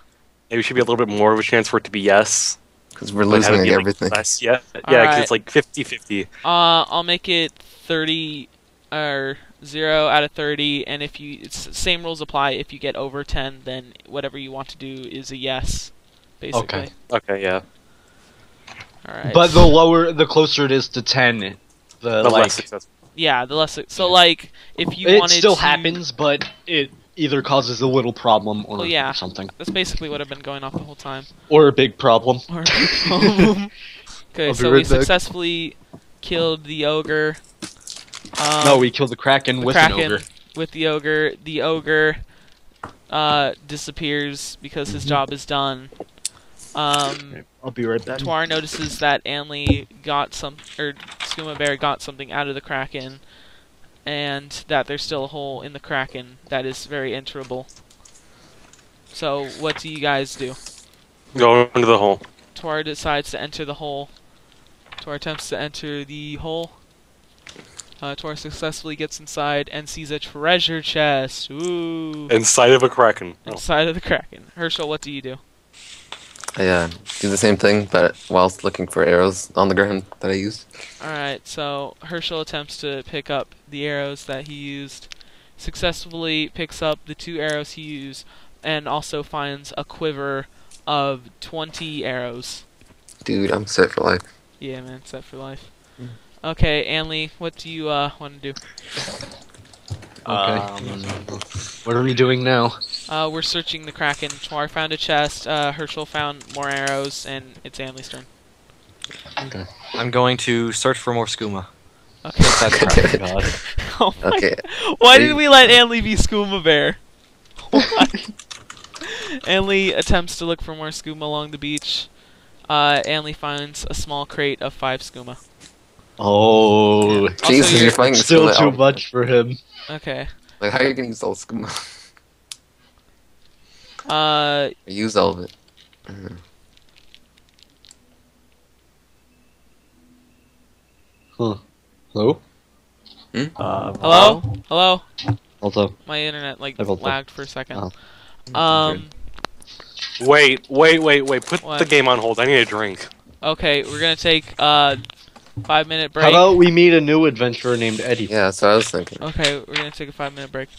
Maybe it should be a little bit more of a chance for it to be yes. Because we're But losing have it be, like, everything. less, yeah, because Alright. it's like 50-50. I'll make it 30 or 0 out of 30, and if you same rules apply. If you get over 10, then whatever you want to do is a yes, basically. Okay. Okay, yeah. All right. But the closer it is to 10, the The like less successful. yeah, the less. So like, if you it wanted still to, happens, but it either causes a little problem or Well, yeah. something, That's basically what I've been going off the whole time. or a big problem. Or a big problem. Okay, I'll be so we right back. successfully killed the ogre. No, we killed the Kraken the with Kraken an ogre. with the ogre. The ogre disappears because his job is done. I'll be right back. Twar notices that Anley got Skooma Bear got something out of the Kraken, and that there's still a hole in the Kraken that is very enterable. So, what do you guys do? Go into the hole. Twar decides to enter the hole. Twar attempts to enter the hole. Twar successfully gets inside and sees a treasure chest. Ooh! Inside of a Kraken. Oh. Inside of the Kraken. Herschel, what do you do? I do the same thing, but whilst looking for arrows on the ground that I used. Alright, so Herschel attempts to pick up the arrows that he used, successfully picks up the 2 arrows he used, and also finds a quiver of 20 arrows. Dude, I'm set for life. Yeah, man, set for life. Okay, Anley, what do you want to do? What are we doing now? We're searching the Kraken. Twar found a chest, Herschel found more arrows, and it's Anley's turn. I'm going to search for more skooma. Okay. God. Oh my Okay. Why did we let Anley be Skooma Bear? Why? Anley attempts to look for more skooma along the beach. Anley finds a small crate of 5 skooma. Oh, Also, Jesus, you're finding still skooma too out. much for him. Okay. Like, how are you gonna use all the skooma? Uh, I use all of it. Huh. Hello? hello? Hello? Also, My internet, like, I've also- lagged for a second. Oh. Wait. Put What? the game on hold. I need a drink. Okay, we're gonna take, 5-minute break. how about we meet a new adventurer named Eddie? Yeah, that's what I was thinking. Okay, we're gonna take a 5-minute break.